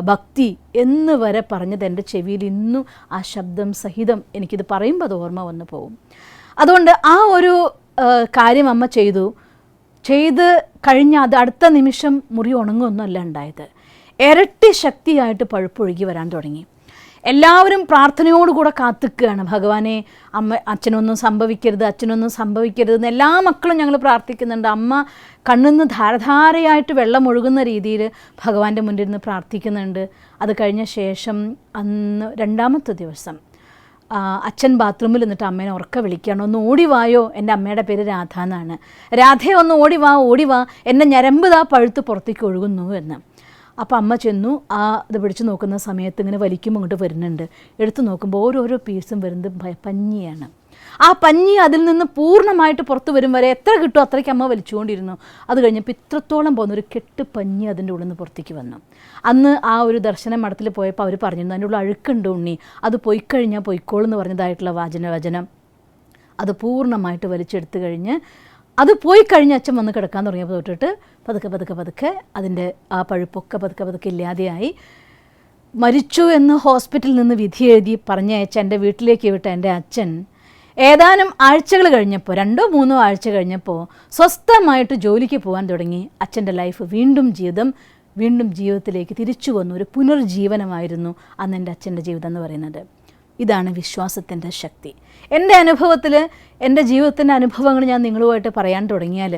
ഭക്തി എന്ന് വരെ പറഞ്ഞത് എൻ്റെ ചെവിയിൽ ഇന്നും ആ ശബ്ദം സഹിതം എനിക്കിത് പറയുമ്പോൾ അത് ഓർമ്മ വന്നു പോകും. അതുകൊണ്ട് ആ ഒരു കാര്യം അമ്മ ചെയ്ത് കഴിഞ്ഞ അത് അടുത്ത നിമിഷം മുറി ഉണങ്ങുമൊന്നുമല്ല ഉണ്ടായത്. ഇരട്ടി ശക്തിയായിട്ട് പഴുപ്പൊഴുകി വരാൻ തുടങ്ങി. എല്ലാവരും പ്രാർത്ഥനയോടുകൂടെ കാത്തിക്കുകയാണ്, ഭഗവാനെ അച്ഛനൊന്നും സംഭവിക്കരുത് എന്ന് എല്ലാ മക്കളും ഞങ്ങൾ പ്രാർത്ഥിക്കുന്നുണ്ട്. അമ്മ കണ്ണിന്ന് ധാരധാരയായിട്ട് വെള്ളം ഒഴുകുന്ന രീതിയിൽ ഭഗവാന്റെ മുന്നിൽ നിന്ന് പ്രാർത്ഥിക്കുന്നുണ്ട്. അത് കഴിഞ്ഞ ശേഷം അന്ന് 2ാമത്തെ ദിവസം അച്ഛൻ ബാത്റൂമിൽ നിന്നിട്ട് അമ്മേനെ ഉറക്കെ വിളിക്കുകയാണ്, ഒന്ന് ഓടിവായോ, എൻ്റെ അമ്മയുടെ പേര് രാധ എന്നാണ്, രാധയെ ഒന്ന് ഓടിവാ, എൻ്റെ ഞരമ്പ് പഴുത്ത് പുറത്തേക്ക് ഒഴുകുന്നു എന്ന്. അപ്പോൾ അമ്മ ചെന്നു. ഇത് പിടിച്ച് നോക്കുന്ന സമയത്ത് ഇങ്ങനെ വലിക്കുമ്പോൾ ഇങ്ങോട്ട് വരുന്നുണ്ട്. എടുത്തു നോക്കുമ്പോൾ ഓരോരോ പീസും വരുന്നത് പഞ്ഞിയാണ്. ആ പഞ്ഞി അതിൽ നിന്ന് പൂർണ്ണമായിട്ട് പുറത്ത് വരും വരെ എത്ര കിട്ടുമോ അത്രയ്ക്ക് അമ്മ വലിച്ചുകൊണ്ടിരുന്നു. അത് കഴിഞ്ഞപ്പോൾ ഇത്രത്തോളം പോകുന്നൊരു കെട്ട് പഞ്ഞി അതിൻ്റെ ഉള്ളിൽ നിന്ന് പുറത്തേക്ക് വന്നു. അന്ന് ആ ഒരു ദർശന മഠത്തിൽ പോയപ്പോൾ അവർ പറഞ്ഞിരുന്നു അതിൻ്റെ ഉള്ളിൽ അഴുക്കുണ്ട് ഉണ്ണി, അത് പോയിക്കഴിഞ്ഞാൽ പൊയ്ക്കോളെന്ന് പറഞ്ഞതായിട്ടുള്ള വചനം അത് പൂർണ്ണമായിട്ട് വലിച്ചെടുത്ത് കഴിഞ്ഞ് അത് പോയി കഴിഞ്ഞ് അച്ഛൻ വന്ന് കിടക്കാൻ തുടങ്ങിയപ്പോൾ തൊട്ടിട്ട് പതുക്കെ അതിൻ്റെ ആ പഴുപ്പൊക്കെ പതുക്കെ ഇല്ലാതെയായി. മരിച്ചു എന്ന് ഹോസ്പിറ്റലിൽ നിന്ന് വിധി എഴുതി പറഞ്ഞയച്ച എൻ്റെ വീട്ടിലേക്ക് വിട്ട എൻ്റെ അച്ഛൻ ഏതാനും ആഴ്ചകൾ കഴിഞ്ഞപ്പോൾ 2-3 ആഴ്ച കഴിഞ്ഞപ്പോൾ സ്വസ്ഥമായിട്ട് ജോലിക്ക് പോകാൻ തുടങ്ങി. അച്ഛൻ്റെ ലൈഫ് വീണ്ടും ജീവിതത്തിലേക്ക് തിരിച്ചു വന്നു. ഒരു പുനർജീവനമായിരുന്നു അന്ന് എൻ്റെ അച്ഛൻ്റെ ജീവിതം എന്ന് പറയുന്നത്. ഇതാണ് വിശ്വാസത്തിൻ്റെ ശക്തി. എൻ്റെ അനുഭവത്തിൽ എൻ്റെ ജീവിതത്തിൻ്റെ അനുഭവങ്ങൾ ഞാൻ നിങ്ങളുമായിട്ട് പറയാൻ തുടങ്ങിയാൽ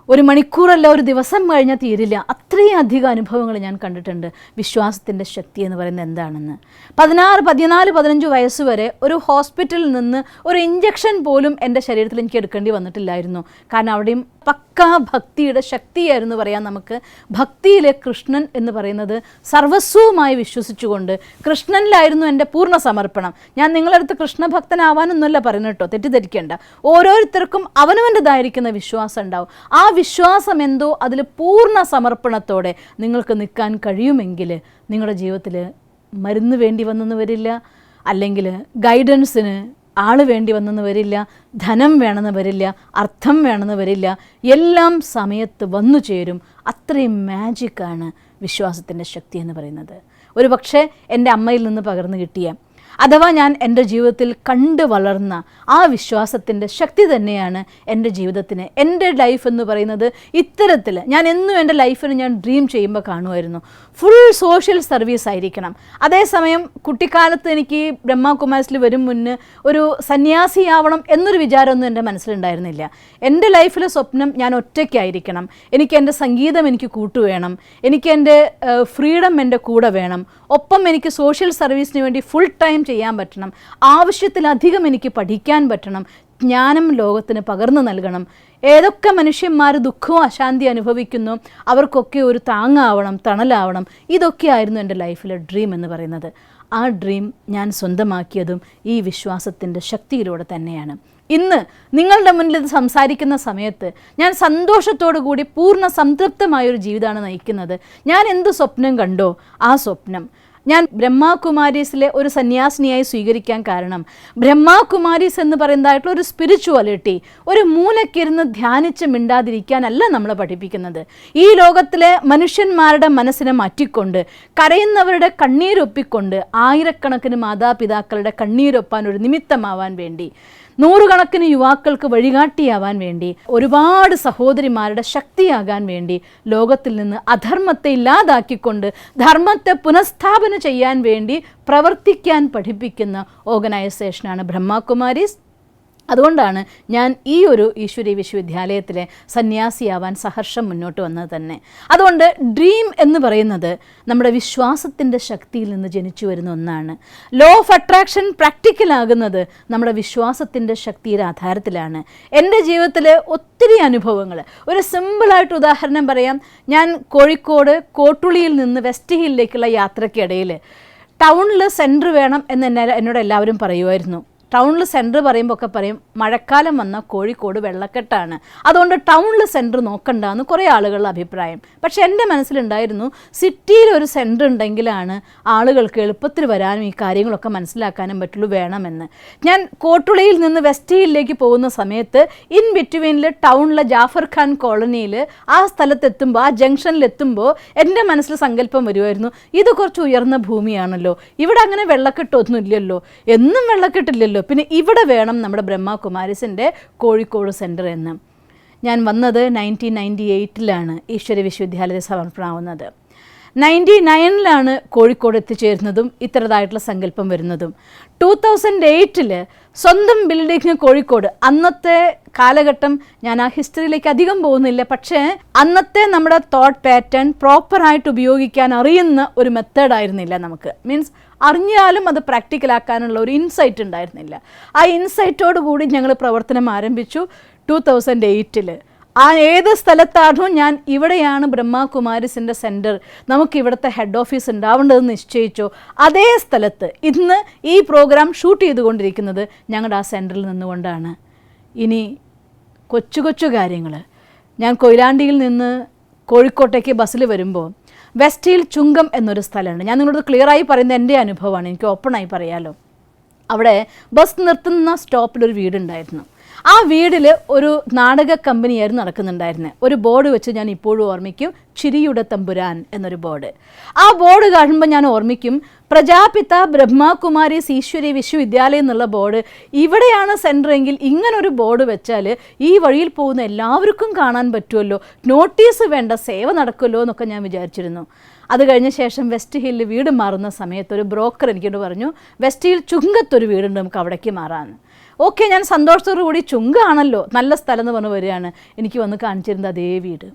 1 മണിക്കൂറല്ല, ഒരു ദിവസം കഴിഞ്ഞാൽ തീരില്ല. അത്രയും അധികം അനുഭവങ്ങൾ ഞാൻ കണ്ടിട്ടുണ്ട്. വിശ്വാസത്തിൻ്റെ ശക്തി എന്ന് പറയുന്നത് എന്താണെന്ന്. 16, 14, 15 വയസ്സ് വരെ ഒരു ഹോസ്പിറ്റലിൽ നിന്ന് ഒരു ഇഞ്ചക്ഷൻ പോലും എൻ്റെ ശരീരത്തിൽ എനിക്ക് എടുക്കേണ്ടി വന്നിട്ടില്ലായിരുന്നു. കാരണം അവിടെയും പക്കാ ഭക്തിയുടെ ശക്തിയായിരുന്നു പറയാം നമുക്ക്. ഭക്തിയിലെ കൃഷ്ണൻ എന്ന് പറയുന്നത് സർവസ്വവുമായി വിശ്വസിച്ചുകൊണ്ട് കൃഷ്ണനിലായിരുന്നു എൻ്റെ പൂർണ്ണ സമർപ്പണം. ഞാൻ നിങ്ങളടുത്ത് കൃഷ്ണഭക്തനാവാനൊന്നുമല്ല പറയുന്നത് കേട്ടോ, തെറ്റിദ്ധരിക്കേണ്ട. ഓരോരുത്തർക്കും അവനവൻ്റെതായിരിക്കുന്ന വിശ്വാസം ഉണ്ടാവും. ആ വിശ്വാസം എന്തോ അതിൽ പൂർണ്ണ സമർപ്പണത്തോടെ നിങ്ങൾക്ക് നിൽക്കാൻ കഴിയുമെങ്കിൽ നിങ്ങളുടെ ജീവിതത്തിൽ മരുന്ന് വേണ്ടി വന്നെന്ന് വരില്ല, അല്ലെങ്കിൽ ഗൈഡൻസിന് ആൾ വേണ്ടി വന്നെന്ന് വരില്ല, ധനം വേണമെന്ന് വരില്ല, അർത്ഥം വേണമെന്ന് വരില്ല. എല്ലാം സമയത്ത് വന്നു ചേരും. അത്രയും മാജിക്കാണ് വിശ്വാസത്തിൻ്റെ ശക്തി എന്ന് പറയുന്നത്. ഒരു പക്ഷേ എൻ്റെ അമ്മയിൽ നിന്ന് പകർന്നു കിട്ടിയ അഥവാ ഞാൻ എൻ്റെ ജീവിതത്തിൽ കണ്ടു വളർന്ന ആ വിശ്വാസത്തിൻ്റെ ശക്തി തന്നെയാണ് എൻ്റെ ജീവിതത്തിന്, എൻ്റെ ലൈഫ് എന്ന് പറയുന്നത്. ഇത്തരത്തിൽ ഞാൻ എന്നും എൻ്റെ ലൈഫിന് ഞാൻ ഡ്രീം ചെയ്യുമ്പോൾ കാണുമായിരുന്നു ഫുൾ സോഷ്യൽ സർവീസ് ആയിരിക്കണം. അതേസമയം കുട്ടിക്കാലത്ത് എനിക്ക് ബ്രഹ്മകുമാരിസിൽ വരും മുന്നേ ഒരു സന്യാസിയാവണം എന്നൊരു വിചാരമൊന്നും എൻ്റെ മനസ്സിലുണ്ടായിരുന്നില്ല. എൻ്റെ ലൈഫിലെ സ്വപ്നം ഞാൻ ഒറ്റയ്ക്കായിരിക്കണം, എനിക്ക് എൻ്റെ സംഗീതം എനിക്ക് കൂട്ടുവേണം, എനിക്ക് എൻ്റെ ഫ്രീഡം എൻ്റെ കൂടെ വേണം, ഒപ്പം എനിക്ക് സോഷ്യൽ സർവീസിന് വേണ്ടി ഫുൾ ടൈം ചെയ്യാൻ പറ്റണം, ആവശ്യത്തിലധികം എനിക്ക് പഠിക്കാൻ പറ്റണം, ജ്ഞാനം ലോകത്തിന് പകർന്നു നൽകണം. ഏതൊക്കെ മനുഷ്യന്മാർ ദുഃഖവും അശാന്തി അനുഭവിക്കുന്നു അവർക്കൊക്കെ ഒരു താങ്ങാവണം, തണലാവണം. ഇതൊക്കെയായിരുന്നു എൻ്റെ ലൈഫിലെ ഡ്രീം എന്ന് പറയുന്നത്. ആ ഡ്രീം ഞാൻ സ്വന്തമാക്കിയതും ഈ വിശ്വാസത്തിൻ്റെ ശക്തിയിലൂടെ തന്നെയാണ്. ഇന്ന് നിങ്ങളുടെ മുന്നിൽ ഇത് സംസാരിക്കുന്ന സമയത്ത് ഞാൻ സന്തോഷത്തോടു കൂടി പൂർണ്ണ സംതൃപ്തമായൊരു ജീവിതമാണ് നയിക്കുന്നത്. ഞാൻ എന്ത് സ്വപ്നം കണ്ടോ ആ സ്വപ്നം ഞാൻ ബ്രഹ്മകുമാരീസിലെ ഒരു സന്യാസിനിയായി സ്വീകരിക്കാൻ കാരണം ബ്രഹ്മകുമാരീസ് എന്ന് പറയുന്നതായിട്ടുള്ള ഒരു സ്പിരിച്വാലിറ്റി ഒരു മൂലക്കിരുന്ന് ധ്യാനിച്ച് മിണ്ടാതിരിക്കാനല്ല നമ്മളെ പഠിപ്പിക്കുന്നത്. ഈ ലോകത്തിലെ മനുഷ്യന്മാരുടെ മനസ്സിനെ മാറ്റിക്കൊണ്ട് കരയുന്നവരുടെ കണ്ണീരൊപ്പിക്കൊണ്ട് ആയിരക്കണക്കിന് മാതാപിതാക്കളുടെ കണ്ണീരൊപ്പാൻ ഒരു നിമിത്തമാവാൻ വേണ്ടി, നൂറുകണക്കിന് യുവാക്കൾക്ക് വഴികാട്ടിയാവാൻ വേണ്ടി, ഒരുപാട് സഹോദരിമാരുടെ ശക്തിയാകാൻ വേണ്ടി, ലോകത്തിൽ നിന്ന് അധർമ്മത്തെ ഇല്ലാതാക്കിക്കൊണ്ട് ധർമ്മത്തെ പുനഃസ്ഥാപന ചെയ്യാൻ വേണ്ടി പ്രവർത്തിക്കാൻ പഠിപ്പിക്കുന്ന ഓർഗനൈസേഷനാണ് ബ്രഹ്മകുമാരീസ്. അതുകൊണ്ടാണ് ഞാൻ ഈ ഒരു ഈശ്വരീയ വിശ്വവിദ്യാലയത്തിലെ സന്യാസിയാവാൻ സഹർഷം മുന്നോട്ട് വന്നത് തന്നെ. അതുകൊണ്ട് ഡ്രീം എന്ന് പറയുന്നത് നമ്മുടെ വിശ്വാസത്തിൻ്റെ ശക്തിയിൽ നിന്ന് ജനിച്ചു വരുന്ന ഒന്നാണ്. ലോ ഓഫ് അട്രാക്ഷൻ പ്രാക്ടിക്കലാകുന്നത് നമ്മുടെ വിശ്വാസത്തിൻ്റെ ശക്തിയുടെ ആധാരത്തിലാണ്. എൻ്റെ ജീവിതത്തിൽ ഒത്തിരി അനുഭവങ്ങൾ, ഒരു സിമ്പിളായിട്ട് ഉദാഹരണം പറയാം. ഞാൻ കോഴിക്കോട് കോട്ടുളിയിൽ നിന്ന് വെസ്റ്റ് ഹില്ലിലേക്കുള്ള യാത്രയ്ക്കിടയിൽ ടൗണിൽ സെൻറ്റർ വേണം എന്ന് എന്നോട് എല്ലാവരും പറയുമായിരുന്നു. ടൗണിൽ സെൻറ്റർ പറയുമ്പോൾ ഒക്കെ പറയും മഴക്കാലം വന്നാൽ കോഴിക്കോട് വെള്ളക്കെട്ടാണ്, അതുകൊണ്ട് ടൗണിൽ സെൻറ്റർ നോക്കണ്ടെന്ന് കുറേ ആളുകളുടെ അഭിപ്രായം. പക്ഷേ എൻ്റെ മനസ്സിലുണ്ടായിരുന്നു സിറ്റിയിൽ ഒരു സെൻറ്റർ ഉണ്ടെങ്കിലാണ് ആളുകൾക്ക് എളുപ്പത്തിൽ വരാനും ഈ കാര്യങ്ങളൊക്കെ മനസ്സിലാക്കാനും പറ്റുള്ളൂ വേണമെന്ന്. ഞാൻ കോട്ടുളിയിൽ നിന്ന് വെസ്റ്റ് ഹില്ലിലേക്ക് പോകുന്ന സമയത്ത് ഇൻ ബിറ്റ്വീനിൽ ടൗണിലെ ജാഫർ ഖാൻ കോളനിയിൽ ആ സ്ഥലത്തെത്തുമ്പോൾ, ആ ജംഗ്ഷനിലെത്തുമ്പോൾ എൻ്റെ മനസ്സിൽ സങ്കല്പം വരുമായിരുന്നു, ഇത് കുറച്ച് ഉയർന്ന ഭൂമിയാണല്ലോ, ഇവിടെ അങ്ങനെ വെള്ളക്കെട്ടൊന്നും ഇല്ലല്ലോ, എന്നും വെള്ളക്കെട്ടില്ലല്ലോ, പിന്നെ ഇവിടെ വേണം നമ്മുടെ ബ്രഹ്മകുമാരീസിൻ്റെ കോഴിക്കോട് സെൻറ്റർ എന്ന്. ഞാൻ വന്നത് 1998 ഈശ്വര വിശ്വവിദ്യാലയ സമർപ്പണമാവുന്നത്. 99 കോഴിക്കോട് എത്തിച്ചേരുന്നതും ഇത്തരതായിട്ടുള്ള സങ്കല്പം വരുന്നതും. 2008 സ്വന്തം ബിൽഡിംഗ് കോഴിക്കോട്. അന്നത്തെ കാലഘട്ടം ഞാൻ ആ ഹിസ്റ്ററിയിലേക്ക് അധികം പോകുന്നില്ല, പക്ഷേ അന്നത്തെ നമ്മുടെ തോട്ട് പാറ്റേൺ പ്രോപ്പറായിട്ട് ഉപയോഗിക്കാൻ അറിയുന്ന ഒരു മെത്തേഡായിരുന്നില്ല നമുക്ക്. മീൻസ് അറിഞ്ഞാലും അത് പ്രാക്ടിക്കലാക്കാനുള്ള ഒരു ഇൻസൈറ്റ് ഉണ്ടായിരുന്നില്ല. ആ ഇൻസൈറ്റോട് കൂടി ഞങ്ങൾ പ്രവർത്തനം ആരംഭിച്ചു 2008. ആ ഏത് സ്ഥലത്താണോ ഞാൻ ഇവിടെയാണ് ബ്രഹ്മകുമാരീസിൻ്റെ സെൻറ്റർ, നമുക്ക് ഇവിടുത്തെ ഹെഡ് ഓഫീസ് ഉണ്ടാവേണ്ടതെന്ന് നിശ്ചയിച്ചോ അതേ സ്ഥലത്ത് ഇന്ന് ഈ പ്രോഗ്രാം ഷൂട്ട് ചെയ്തുകൊണ്ടിരിക്കുന്നത് ഞങ്ങളുടെ ആ സെൻറ്ററിൽ നിന്നുകൊണ്ടാണ്. ഇനി കൊച്ചു കൊച്ചു കാര്യങ്ങൾ. ഞാൻ കൊയിലാണ്ടിയിൽ നിന്ന് കോഴിക്കോട്ടേക്ക് ബസ്സിൽ വരുമ്പോൾ വെസ്റ്റ് ഹിൽ ചുങ്കം എന്നൊരു സ്ഥലമുണ്ട്. ഞാൻ നിങ്ങളോട് ക്ലിയറായി പറയുന്നത് എൻ്റെ അനുഭവമാണ്, എനിക്ക് ഓപ്പണായി പറയാലോ. അവിടെ ബസ് നിർത്തുന്ന സ്റ്റോപ്പിലൊരു വീടുണ്ടായിരുന്നു. ആ വീട്ടിൽ ഒരു നാടക കമ്പനിയായിരുന്നു നടക്കുന്നുണ്ടായിരുന്നത്. ഒരു ബോർഡ് വെച്ച് ഞാൻ ഇപ്പോഴും ഓർമ്മിക്കും, ചിരിയുടെ തമ്പുരാൻ എന്നൊരു ബോർഡ്. ആ ബോർഡ് കാണുമ്പോൾ ഞാൻ ഓർമ്മിക്കും, പ്രജാപിത ബ്രഹ്മകുമാരീസ് ഈശ്വരീയ വിശ്വവിദ്യാലയം എന്നുള്ള ബോർഡ് ഇവിടെയാണ് സെൻറ്റർ എങ്കിൽ ഇങ്ങനൊരു ബോർഡ് വെച്ചാൽ ഈ വഴിയിൽ പോകുന്ന എല്ലാവർക്കും കാണാൻ പറ്റുമല്ലോ, നോട്ടീസ് വേണ്ട, സേവ നടക്കുമല്ലോ എന്നൊക്കെ ഞാൻ വിചാരിച്ചിരുന്നു. അത് കഴിഞ്ഞ ശേഷം വെസ്റ്റ് ഹില്ലിൽ വീട് മാറുന്ന സമയത്ത് ഒരു ബ്രോക്കർ എനിക്കോട് പറഞ്ഞു, വെസ്റ്റ് ഹിൽ ചുങ്കത്തൊരു വീടുണ്ട്, നമുക്ക് അവിടേക്ക് മാറാമെന്ന്. ഓക്കെ, ഞാൻ സന്തോഷത്തോടു കൂടി ചുങ്കാണല്ലോ നല്ല സ്ഥലം എന്ന് പറഞ്ഞ് വരികയാണ്. എനിക്ക് വന്ന് കാണിച്ചിരുന്നത് അതേ വീട്.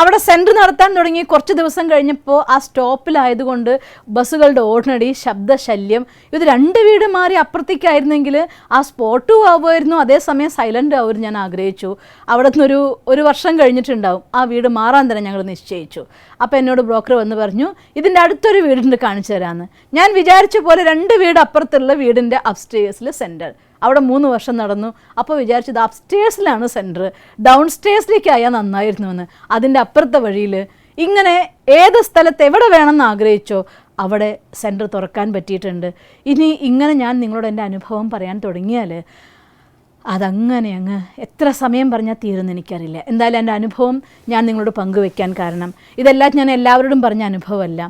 അവിടെ സെൻറ്റർ നടത്താൻ തുടങ്ങി കുറച്ച് ദിവസം കഴിഞ്ഞപ്പോൾ ആ സ്റ്റോപ്പിലായതുകൊണ്ട് ബസ്സുകളുടെ ഓടനടി, ശബ്ദശല്യം, ഇത് 2 വീട് മാറി അപ്പുറത്തേക്കായിരുന്നെങ്കിൽ ആ സ്പോട്ടും ആവുമായിരുന്നു, അതേസമയം സൈലൻ്റ് ആവും ഞാൻ ആഗ്രഹിച്ചു. അവിടെ നിന്നൊരു 1 വർഷം കഴിഞ്ഞിട്ടുണ്ടാവും ആ വീട് മാറാൻ തന്നെ ഞങ്ങൾ നിശ്ചയിച്ചു. അപ്പോൾ എന്നോട് ബ്രോക്കർ വന്ന് പറഞ്ഞു, ഇതിൻ്റെ അടുത്തൊരു വീടിൻ്റെ കാണിച്ചു തരാമെന്ന്. ഞാൻ വിചാരിച്ച പോലെ 2 വീട് അപ്പുറത്തുള്ള വീടിൻ്റെ അപ്സ്റ്റേഴ്സിൽ സെൻറ്റർ. അവിടെ 3 വർഷം നടന്നു. അപ്പോൾ വിചാരിച്ചത് അപ്സ്റ്റേഴ്സിലാണ് സെൻറ്റർ, ഡൗൺ സ്റ്റേഴ്സിലേക്കായാൽ നന്നായിരുന്നുവെന്ന്. അതിൻ്റെ അപ്പുറത്തെ വഴിയിൽ ഇങ്ങനെ ഏത് സ്ഥലത്ത് എവിടെ വേണമെന്ന് ആഗ്രഹിച്ചോ അവിടെ സെൻറ്റർ തുറക്കാൻ പറ്റിയിട്ടുണ്ട്. ഇനി ഇങ്ങനെ ഞാൻ നിങ്ങളോട് എൻ്റെ അനുഭവം പറയാൻ തുടങ്ങിയാൽ അതങ്ങനെ അങ്ങ് എത്ര സമയം പറഞ്ഞാൽ തീരുമെന്ന് എനിക്കറിയില്ല. എന്തായാലും എൻ്റെ അനുഭവം ഞാൻ നിങ്ങളോട് പങ്കുവെക്കാൻ കാരണം ഇതെല്ലാം ഞാൻ എല്ലാവരോടും പറഞ്ഞ അനുഭവമല്ല.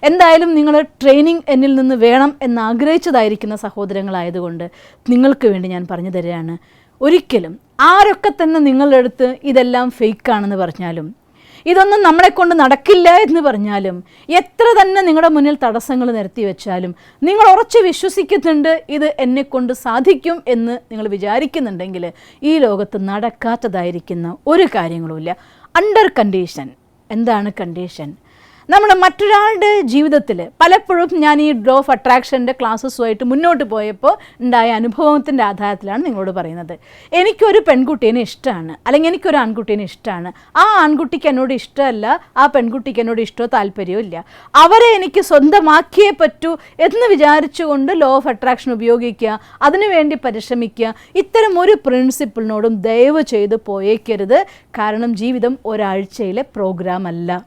എന്തായാലും നിങ്ങൾ ട്രെയിനിങ് എന്നിൽ നിന്ന് വേണം എന്നാഗ്രഹിച്ചതായിരിക്കുന്ന സഹോദരങ്ങളായതുകൊണ്ട് നിങ്ങൾക്ക് വേണ്ടി ഞാൻ പറഞ്ഞു തരികയാണ്. ഒരിക്കലും ആരൊക്കെ തന്നെ നിങ്ങളുടെ അടുത്ത് ഇതെല്ലാം ഫേക്കാണെന്ന് പറഞ്ഞാലും, ഇതൊന്നും നമ്മളെക്കൊണ്ട് നടക്കില്ല എന്ന് പറഞ്ഞാലും, എത്ര തന്നെ നിങ്ങളുടെ മുന്നിൽ തടസ്സങ്ങൾ നിരത്തി വെച്ചാലും, നിങ്ങൾ ഉറച്ച് വിശ്വസിക്കുന്നുണ്ട് ഇത് എന്നെക്കൊണ്ട് സാധിക്കും എന്ന് നിങ്ങൾ വിചാരിക്കുന്നുണ്ടെങ്കിൽ ഈ ലോകത്ത് നടക്കാത്തതായിരിക്കുന്ന ഒരു കാര്യങ്ങളുമില്ല. Under condition. എന്താണ് കണ്ടീഷൻ? നമ്മുടെ മറ്റൊരാളുടെ ജീവിതത്തിൽ പലപ്പോഴും ഞാൻ ഈ ലോ ഓഫ് അട്രാക്ഷൻ്റെ ക്ലാസ്സസുമായിട്ട് മുന്നോട്ട് പോയപ്പോൾ ഉണ്ടായ അനുഭവത്തിൻ്റെ ആധാരത്തിലാണ് നിങ്ങളോട് പറയുന്നത്. എനിക്കൊരു പെൺകുട്ടീനെ ഇഷ്ടമാണ്, അല്ലെങ്കിൽ എനിക്കൊരു ആൺകുട്ടീനെ ഇഷ്ടമാണ്. ആ ആൺകുട്ടിക്ക് എന്നോട് ഇഷ്ടമല്ല, ആ പെൺകുട്ടിക്ക് എന്നോട് ഇഷ്ടമോ താല്പര്യമോ ഇല്ല. അവരെ എനിക്ക് സ്വന്തമാക്കിയേ പറ്റൂ എന്ന് വിചാരിച്ചുകൊണ്ട് ലോ ഓഫ് അട്രാക്ഷൻ ഉപയോഗിക്കുക, അതിനുവേണ്ടി പരിശ്രമിക്കുക. ഇത്തരം ഒരു പ്രിൻസിപ്പിളിനോടും ദയവ് ചെയ്ത് പോയേക്കരുത്. കാരണം ജീവിതം ഒരാഴ്ചയിലെ പ്രോഗ്രാം അല്ല.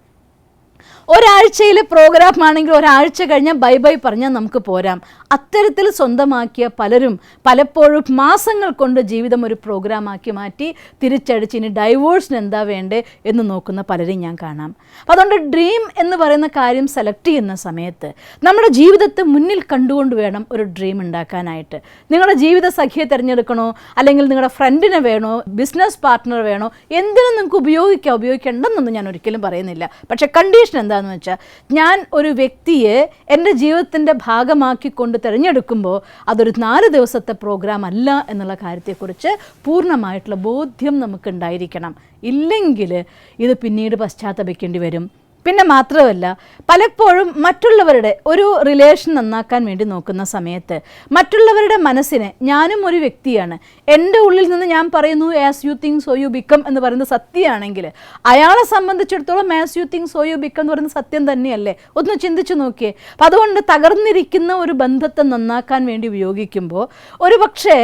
ഒരാഴ്ചയിലെ പ്രോഗ്രാം ആണെങ്കിൽ ഒരാഴ്ച കഴിഞ്ഞാൽ ബൈ ബൈ പറഞ്ഞാൽ നമുക്ക് പോരാം. അത്തരത്തിൽ സ്വന്തമാക്കിയ പലരും പലപ്പോഴും മാസങ്ങൾ കൊണ്ട് ജീവിതം ഒരു പ്രോഗ്രാമാക്കി മാറ്റി തിരിച്ചടിച്ച് ഇനി ഡൈവോഴ്സിന് എന്താ വേണ്ടേ എന്ന് നോക്കുന്ന പലരെയും ഞാൻ കാണാം. അപ്പോൾ അതുകൊണ്ട് ഡ്രീം എന്ന് പറയുന്ന കാര്യം സെലക്ട് ചെയ്യുന്ന സമയത്ത് നമ്മുടെ ജീവിതത്തെ മുന്നിൽ കണ്ടുകൊണ്ട് വേണം ഒരു ഡ്രീം ഉണ്ടാക്കാനായിട്ട്. നിങ്ങളുടെ ജീവിത സഖിയെ തിരഞ്ഞെടുക്കണോ, അല്ലെങ്കിൽ നിങ്ങളുടെ ഫ്രണ്ടിനെ വേണോ, ബിസിനസ് പാർട്ട്ണർ വേണോ, എന്തിനും നിങ്ങൾക്ക് ഉപയോഗിക്കേണ്ടെന്നൊന്നും ഞാൻ ഒരിക്കലും പറയുന്നില്ല. പക്ഷേ കണ്ടീഷൻ എന്താണെന്ന് വെച്ചാൽ, ഞാൻ ഒരു വ്യക്തിയെ എൻ്റെ ജീവിതത്തിൻ്റെ ഭാഗമാക്കിക്കൊണ്ട് തിരഞ്ഞെടുക്കുമ്പോൾ അതൊരു 4 ദിവസത്തെ പ്രോഗ്രാം അല്ല എന്നുള്ള കാര്യത്തെക്കുറിച്ച് പൂർണ്ണമായിട്ടുള്ള ബോധ്യം നമുക്കുണ്ടായിരിക്കണം. ഇല്ലെങ്കിൽ ഇത് പിന്നീട് പശ്ചാത്തപിക്കേണ്ടി വരും. പിന്നെ മാത്രമല്ല, പലപ്പോഴും മറ്റുള്ളവരുടെ ഒരു റിലേഷൻ നന്നാക്കാൻ വേണ്ടി നോക്കുന്ന സമയത്ത് മറ്റുള്ളവരുടെ മനസ്സിനെ, ഞാനും ഒരു വ്യക്തിയാണ്, എൻ്റെ ഉള്ളിൽ നിന്ന് ഞാൻ പറയുന്നു as you think so you become എന്ന് പറയുന്നത് സത്യമാണെങ്കിൽ അയാളെ സംബന്ധിച്ചിടത്തോളം as you think so you become എന്ന് പറയുന്നത് സത്യം തന്നെയല്ലേ? ഒന്ന് ചിന്തിച്ച് നോക്കിയേ. അപ്പം അതുകൊണ്ട് തകർന്നിരിക്കുന്ന ഒരു ബന്ധത്തെ നന്നാക്കാൻ വേണ്ടി ഉപയോഗിക്കുമ്പോൾ, ഒരു പക്ഷേ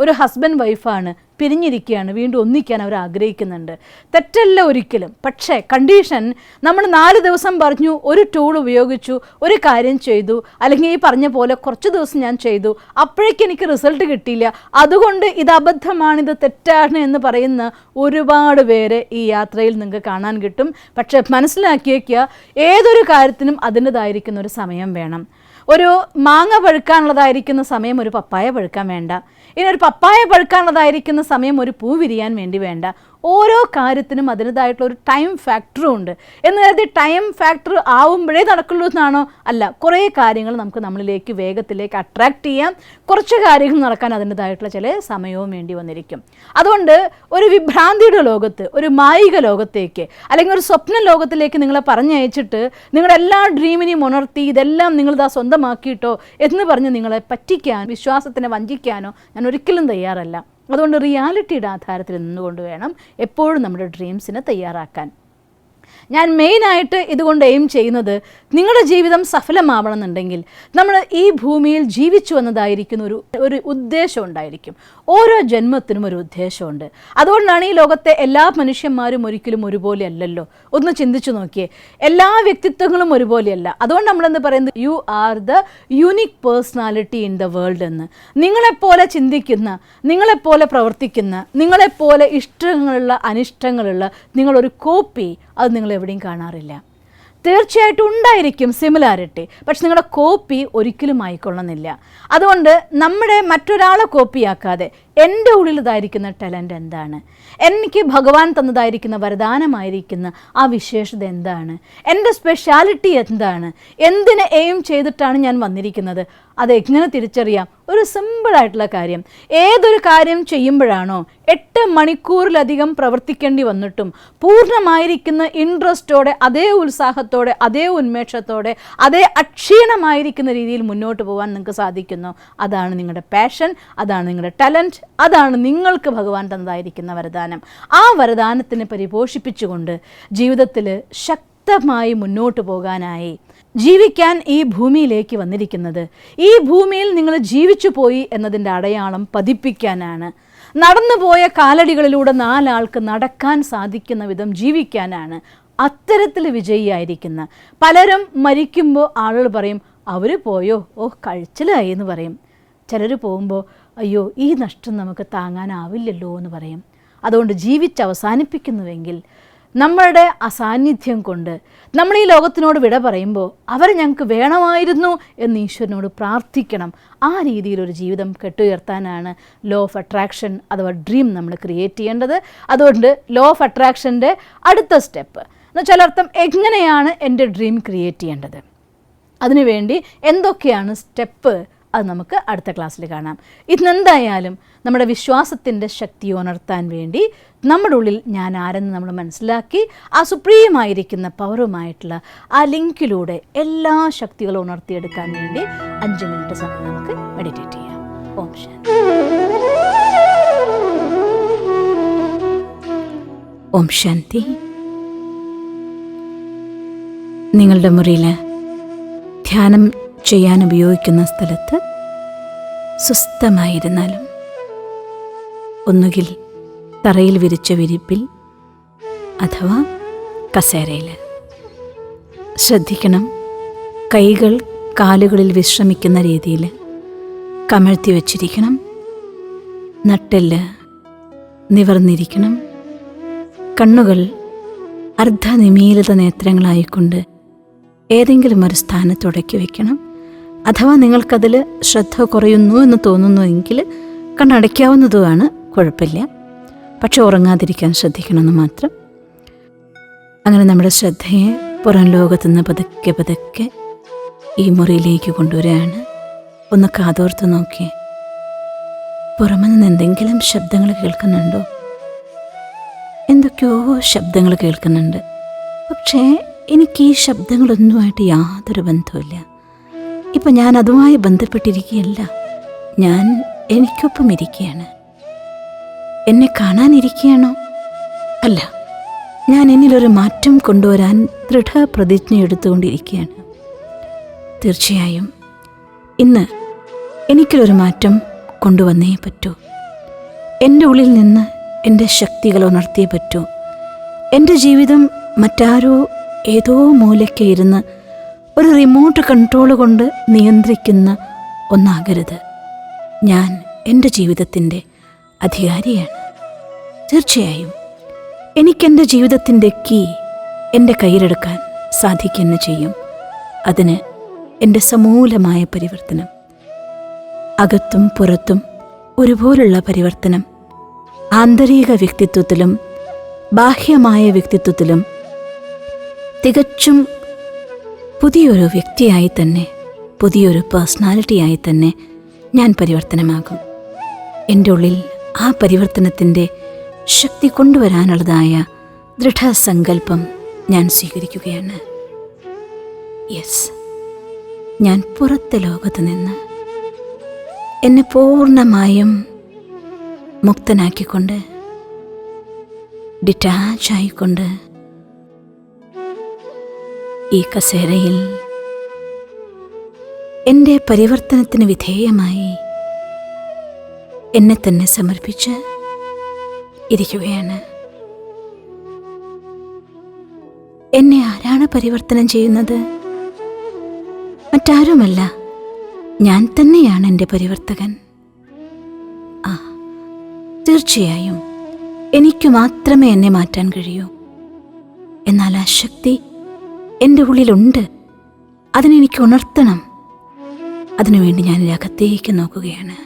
ഒരു ഹസ്ബൻഡ് വൈഫാണ്, പിരിഞ്ഞിരിക്കുകയാണ്, വീണ്ടും ഒന്നിക്കാൻ അവർ ആഗ്രഹിക്കുന്നുണ്ട്, തെറ്റല്ല ഒരിക്കലും. പക്ഷേ കണ്ടീഷൻ, നമ്മൾ 4 ദിവസം പറഞ്ഞു, ഒരു ടൂൾ ഉപയോഗിച്ചു, ഒരു കാര്യം ചെയ്തു, അല്ലെങ്കിൽ ഈ പറഞ്ഞ പോലെ കുറച്ച് ദിവസം ഞാൻ ചെയ്തു, അപ്പോഴേക്കും എനിക്ക് റിസൾട്ട് കിട്ടിയില്ല, അതുകൊണ്ട് ഇത് അബദ്ധമാണ്, ഇത് തെറ്റാണ് എന്ന് പറയുന്ന ഒരുപാട് പേരെ ഈ യാത്രയിൽ നിങ്ങൾക്ക് കാണാൻ കിട്ടും. പക്ഷേ മനസ്സിലാക്കിയേക്കുക, ഏതൊരു കാര്യത്തിനും അതിൻ്റെതായിരിക്കുന്ന ഒരു സമയം വേണം. ഒരു മാങ്ങ പഴുക്കാനുള്ളതായിരിക്കുന്ന സമയം ഒരു പപ്പായ പഴുക്കാൻ വേണ്ട. ഇനി ഒരു പപ്പായ പഴുക്കാനുള്ളതായിരിക്കുന്ന സമയം ഒരു പൂ വിരിയാൻ വേണ്ടി വേണ്ട. ഓരോ കാര്യത്തിനും അതിൻ്റെതായിട്ടുള്ള ഒരു ടൈം ഫാക്ടറും ഉണ്ട്. എന്ന് കരുതി ടൈം ഫാക്ടർ ആവുമ്പോഴേ നടക്കുള്ളൂ എന്നാണോ? അല്ല. കുറേ കാര്യങ്ങൾ നമുക്ക് നമ്മളിലേക്ക് വേഗത്തിലേക്ക് അട്രാക്റ്റ് ചെയ്യാം. കുറച്ച് കാര്യങ്ങൾ നടക്കാൻ അതിൻ്റെതായിട്ടുള്ള ചില സമയവും വേണ്ടി വന്നിരിക്കും. അതുകൊണ്ട് ഒരു വിഭ്രാന്തിയുടെ ലോകത്ത്, ഒരു മായിക ലോകത്തേക്ക്, അല്ലെങ്കിൽ ഒരു സ്വപ്ന ലോകത്തിലേക്ക് നിങ്ങളെ പറഞ്ഞയച്ചിട്ട് നിങ്ങളുടെ എല്ലാ ഡ്രീമിനെയും ഉണർത്തി ഇതെല്ലാം നിങ്ങളിതാ സ്വന്തമാക്കിയിട്ടോ എന്ന് പറഞ്ഞ് നിങ്ങളെ പറ്റിക്കാൻ, വിശ്വാസത്തിനെ വഞ്ചിക്കാനോ ഞാൻ ഒരിക്കലും തയ്യാറല്ല. അതുകൊണ്ട് റിയാലിറ്റിയുടെ ആധാരത്തിൽ നിന്നുകൊണ്ട് വേണം എപ്പോഴും നമ്മുടെ ഡ്രീംസിനെ തയ്യാറാക്കാൻ. ഞാൻ മെയിനായിട്ട് ഇതുകൊണ്ട് എയിം ചെയ്യുന്നത്, നിങ്ങളുടെ ജീവിതം സഫലമാവണമെന്നുണ്ടെങ്കിൽ നമ്മൾ ഈ ഭൂമിയിൽ ജീവിച്ചു വന്നതായിരിക്കുന്ന ഒരു ഉദ്ദേശം ഉണ്ടായിരിക്കും. ഓരോ ജന്മത്തിനും ഒരു ഉദ്ദേശമുണ്ട്. അതുകൊണ്ടാണ് ഈ ലോകത്തെ എല്ലാ മനുഷ്യന്മാരും ഒരിക്കലും ഒരുപോലെ അല്ലല്ലോ. ഒന്ന് ചിന്തിച്ചു നോക്കിയേ, എല്ലാ വ്യക്തിത്വങ്ങളും ഒരുപോലെയല്ല. അതുകൊണ്ട് നമ്മളെന്ന് പറയുന്നത് you are the unique personality in the world എന്ന്. നിങ്ങളെപ്പോലെ ചിന്തിക്കുന്ന, നിങ്ങളെപ്പോലെ പ്രവർത്തിക്കുന്ന, നിങ്ങളെപ്പോലെ ഇഷ്ടങ്ങളുള്ള അനിഷ്ടങ്ങളുള്ള നിങ്ങളൊരു കോപ്പി അത് നിങ്ങൾ എവിടെയും കാണാറില്ല. തീർച്ചയായിട്ടും ഉണ്ടായിരിക്കും സിമിലാരിറ്റി, പക്ഷെ നിങ്ങളുടെ കോപ്പി ഒരിക്കലും ആയിക്കൊള്ളുന്നില്ല. അതുകൊണ്ട് നമ്മുടെ മറ്റൊരാളെ കോപ്പിയാക്കാതെ എൻ്റെ ഉള്ളിലതായിരിക്കുന്ന ടാലൻ്റ് എന്താണ്, എനിക്ക് ഭഗവാൻ തന്നതായിരിക്കുന്ന വരദാനമായിരിക്കുന്ന ആ വിശേഷത എന്താണ്, എൻ്റെ സ്പെഷ്യാലിറ്റി എന്താണ്, എന്തിനെ എയിം ചെയ്തിട്ടാണ് ഞാൻ വന്നിരിക്കുന്നത്, അതെങ്ങനെ തിരിച്ചറിയാം? ഒരു സിമ്പിളായിട്ടുള്ള കാര്യം, ഏതൊരു കാര്യം ചെയ്യുമ്പോഴാണോ 8 മണിക്കൂറിലധികം പ്രവർത്തിക്കേണ്ടി വന്നിട്ടും പൂർണ്ണമായിരിക്കുന്ന ഇൻട്രസ്റ്റോടെ, അതേ ഉത്സാഹത്തോടെ, അതേ ഉന്മേഷത്തോടെ, അതേ അക്ഷീണമായിരിക്കുന്ന രീതിയിൽ മുന്നോട്ട് പോകാൻ നിങ്ങൾക്ക് സാധിക്കുന്നു, അതാണ് നിങ്ങളുടെ പാഷൻ, അതാണ് നിങ്ങളുടെ ടാലൻറ്റ്, അതാണ് നിങ്ങൾക്ക് ഭഗവാൻ തന്നതായിരിക്കുന്ന വരദാനം. ആ വരദാനത്തിനെ പരിപോഷിപ്പിച്ചുകൊണ്ട് ജീവിതത്തിൽ ശക്തമായി മുന്നോട്ട് പോകാനായി ജീവിക്കാൻ ഈ ഭൂമിയിലേക്ക് വന്നിരിക്കുന്നത്, ഈ ഭൂമിയിൽ നിങ്ങൾ ജീവിച്ചു പോയി എന്നതിൻ്റെ അടയാളം പതിപ്പിക്കാനാണ്. നടന്നുപോയ കാലടികളിലൂടെ 4 ആൾക്ക് നടക്കാൻ സാധിക്കുന്ന വിധം ജീവിക്കാനാണ്. അത്തരത്തിൽ വിജയിയായിരിക്കുന്ന പലരും മരിക്കുമ്പോൾ ആളുകൾ പറയും, അവർ പോയോ, ഓ കഴിച്ചിലായി എന്ന് പറയും. ചിലർ പോകുമ്പോൾ അയ്യോ ഈ നഷ്ടം നമുക്ക് താങ്ങാനാവില്ലല്ലോ എന്ന് പറയും. അതുകൊണ്ട് ജീവിച്ചവസാനിപ്പിക്കുന്നുവെങ്കിൽ നമ്മളുടെ അസാന്നിധ്യം കൊണ്ട് നമ്മൾ ഈ ലോകത്തിനോട് വിട പറയുമ്പോൾ അവർ ഞങ്ങൾക്ക് വേണമായിരുന്നു എന്ന് ഈശ്വരനോട് പ്രാർത്ഥിക്കണം. ആ രീതിയിലൊരു ജീവിതം കെട്ടുയർത്താനാണ് ലോ ഓഫ് അട്രാക്ഷൻ അഥവാ ഡ്രീം നമ്മൾ ക്രിയേറ്റ് ചെയ്യേണ്ടത്. അതുകൊണ്ട് ലോ ഓഫ് അട്രാക്ഷൻ്റെ അടുത്ത സ്റ്റെപ്പ് എന്ന് വെച്ചാൽ അർത്ഥം, എങ്ങനെയാണ് എൻ്റെ ഡ്രീം ക്രിയേറ്റ് ചെയ്യേണ്ടത്, അതിനുവേണ്ടി എന്തൊക്കെയാണ് സ്റ്റെപ്പ്, അത് നമുക്ക് അടുത്ത ക്ലാസ്സിൽ കാണാം. ഇന്നെന്തായാലും നമ്മുടെ വിശ്വാസത്തിൻ്റെ ശക്തി ഉണർത്താൻ വേണ്ടി നമ്മുടെ ഉള്ളിൽ ഞാൻ ആരെന്ന് നമ്മൾ മനസ്സിലാക്കി ആ സുപ്രീമായിരിക്കുന്ന പവറുമായിട്ടുള്ള ആ ലിങ്കിലൂടെ എല്ലാ ശക്തികളും ഉണർത്തിയെടുക്കാൻ വേണ്ടി 5 മിനിറ്റ് സമയം നമുക്ക് മെഡിറ്റേറ്റ് ചെയ്യാം. ഓം ശാന്തി. ഓം ശാന്തി. നിങ്ങളുടെ മുറിയിൽ ധ്യാനം ചെയ്യാൻ ഉപയോഗിക്കുന്ന സ്ഥലത്ത് സ്വസ്ഥമായിരുന്നാലും, ഒന്നുകിൽ തറയിൽ വിരിച്ച വിരിപ്പിൽ അഥവാ കസേരയിൽ ശ്രദ്ധിക്കണം. കൈകൾ കാലുകളിൽ വിശ്രമിക്കുന്ന രീതിയിൽ കമഴ്ത്തി വച്ചിരിക്കണം. നട്ടെല്ല് നിവർന്നിരിക്കണം. കണ്ണുകൾ അർദ്ധനിമീലിത നേത്രങ്ങളായിക്കൊണ്ട് ഏതെങ്കിലും ഒരു സ്ഥാനത്തുടക്കി വയ്ക്കണം. അഥവാ നിങ്ങൾക്കതിൽ ശ്രദ്ധ കുറയുന്നു എന്ന് തോന്നുന്നുവെങ്കിൽ കണ്ണടയ്ക്കാവുന്നതുമാണ്, കുഴപ്പമില്ല. പക്ഷെ ഉറങ്ങാതിരിക്കാൻ ശ്രദ്ധിക്കണമെന്ന് മാത്രം. അങ്ങനെ നമ്മുടെ ശ്രദ്ധയെ പുറം ലോകത്തുനിന്ന് പതുക്കെ പതുക്കെ ഈ മുറിയിലേക്ക് കൊണ്ടുവരികയാണ്. ഒന്ന് കാതോർത്ത് നോക്കിയേ. പുറമെ നിന്ന് എന്തെങ്കിലും ശബ്ദങ്ങൾ കേൾക്കുന്നുണ്ടോ? എന്തൊക്കെയോ ശബ്ദങ്ങൾ കേൾക്കുന്നുണ്ട്. പക്ഷേ എനിക്ക് ഈ ശബ്ദങ്ങളൊന്നുമായിട്ട് യാതൊരു ബന്ധവുമില്ല. ഇപ്പം ഞാൻ അതുമായി ബന്ധപ്പെട്ടിരിക്കുകയല്ല. ഞാൻ എനിക്കൊപ്പം ഇരിക്കുകയാണ്. എന്നെ കാണാനിരിക്കുകയാണോ? അല്ല, ഞാൻ എന്നിലൊരു മാറ്റം കൊണ്ടുവരാൻ ദൃഢപ്രതിജ്ഞ എടുത്തുകൊണ്ടിരിക്കുകയാണ്. തീർച്ചയായും ഇന്ന് എനിക്കൊരു മാറ്റം കൊണ്ടുവന്നേ പറ്റൂ. എൻ്റെ ഉള്ളിൽ നിന്ന് എൻ്റെ ശക്തികൾ ഉണർത്തിയേ പറ്റൂ. എൻ്റെ ജീവിതം മറ്റാരോ ഏതോ മൂലയ്ക്ക് ഇരുന്ന് ഒരു റിമോട്ട് കൺട്രോൾ കൊണ്ട് നിയന്ത്രിക്കുന്ന ഒന്നാകരുത്. ഞാൻ എൻ്റെ ജീവിതത്തിൻ്റെ അധികാരിയാണ്. തീർച്ചയായും എനിക്കെൻ്റെ ജീവിതത്തിൻ്റെ കീ എൻ്റെ കയ്യിലെടുക്കാൻ സാധിക്കുക ചെയ്യും. അതിന് എൻ്റെ സമൂലമായ പരിവർത്തനം, അകത്തും പുറത്തും ഒരുപോലുള്ള പരിവർത്തനം, ആന്തരിക വ്യക്തിത്വത്തിലും ബാഹ്യമായ വ്യക്തിത്വത്തിലും തികച്ചും പുതിയൊരു വ്യക്തിയായി തന്നെ, പുതിയൊരു പേഴ്സണാലിറ്റിയായി തന്നെ ഞാൻ പരിവർത്തനമാകും. എൻ്റെ ഉള്ളിൽ ആ പരിവർത്തനത്തിൻ്റെ ശക്തി കൊണ്ടുവരാനുള്ളതായ ദൃഢസങ്കല്പം ഞാൻ സ്വീകരിക്കുകയാണ്. യെസ്, ഞാൻ പുറത്തെ ലോകത്ത് നിന്ന് എന്നെ പൂർണ്ണമായും മുക്തനാക്കിക്കൊണ്ട്, ഡിറ്റാച്ചായിക്കൊണ്ട് ഈ കസേരയിൽ എൻ്റെ പരിവർത്തനത്തിന് വിധേയമായി എന്നെ തന്നെ സമർപ്പിച്ച് ഇരിക്കുകയാണ്. എന്നെ ആരാണ് പരിവർത്തനം ചെയ്യുന്നത്? മറ്റാരുമല്ല, ഞാൻ തന്നെയാണ് എൻ്റെ പരിവർത്തകൻ. തീർച്ചയായും എനിക്ക് മാത്രമേ എന്നെ മാറ്റാൻ കഴിയൂ. എന്നാൽ ആ ശക്തി എൻ്റെ ഉള്ളിലുണ്ട്. അതിനെനിക്ക് ഉണർത്തണം. അതിനുവേണ്ടി ഞാൻ അകത്തേക്ക് നോക്കുകയാണ്.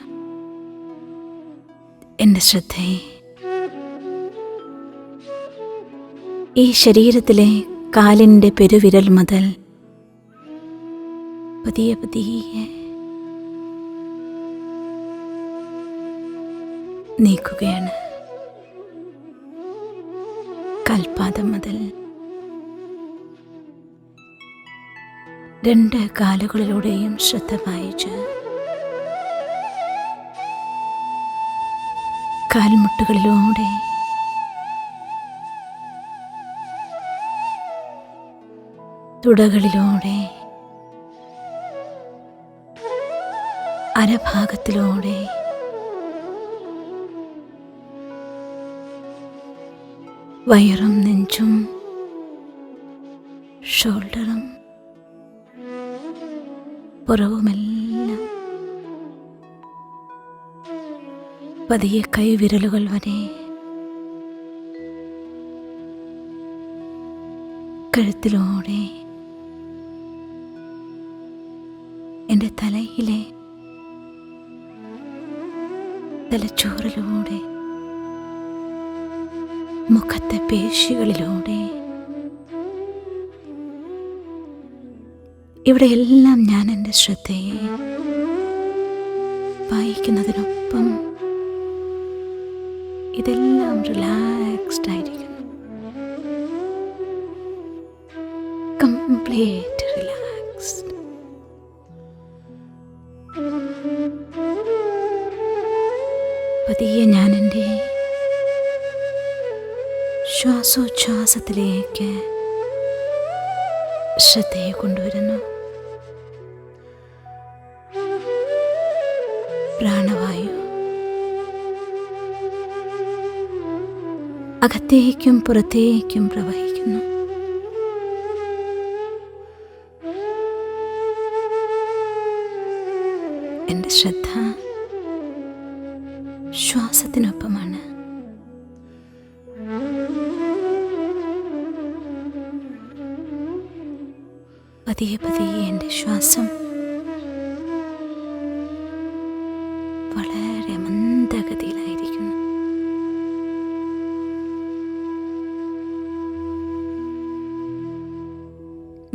എൻ്റെ ശ്രദ്ധയെ ഈ ശരീരത്തിലെ കാലിൻ്റെ പെരുവിരൽ മുതൽ പതിയെ പതിയെ നീക്കുകയാണ്. കാൽപാദം മുതൽ 2 കാലുകളിലൂടെയും ശ്രദ്ധ പായിച്ച് കാൽമുട്ടുകളിലൂടെ തുടകളിലൂടെ അരഭാഗത്തിലൂടെ വയറും നെഞ്ചും ഷോൾഡറും പുറവുമെല്ലാം പതിയെ കൈവിരലുകൾ വരെ കഴുത്തിലൂടെ എൻ്റെ തലയിലെ തലച്ചോറിലൂടെ മുഖത്തെ പേശികളിലൂടെ ഇവിടെയെല്ലാം ഞാൻ എൻ്റെ ശ്രദ്ധയെ വായിക്കുന്നതിനൊപ്പം ഇതെല്ലാം റിലാക്സ്ഡ് ആയിരിക്കുന്നു. Complete relaxed. പതിയെ ഞാൻ എൻ്റെ ശ്വാസോച്ഛ്വാസത്തിലേക്ക് ശ്രദ്ധയെ കൊണ്ടുവരുന്നു. പ്രാണവായു അകത്തേക്കും പുറത്തേക്കും പ്രവഹിക്കുന്നു. എൻ്റെ ശ്രദ്ധ ശ്വാസത്തിനൊപ്പമാണ്. പതിയെ പതിയെ എൻ്റെ ശ്വാസം വളരെ മന്ദഗതിയിലായിരിക്കുന്നു.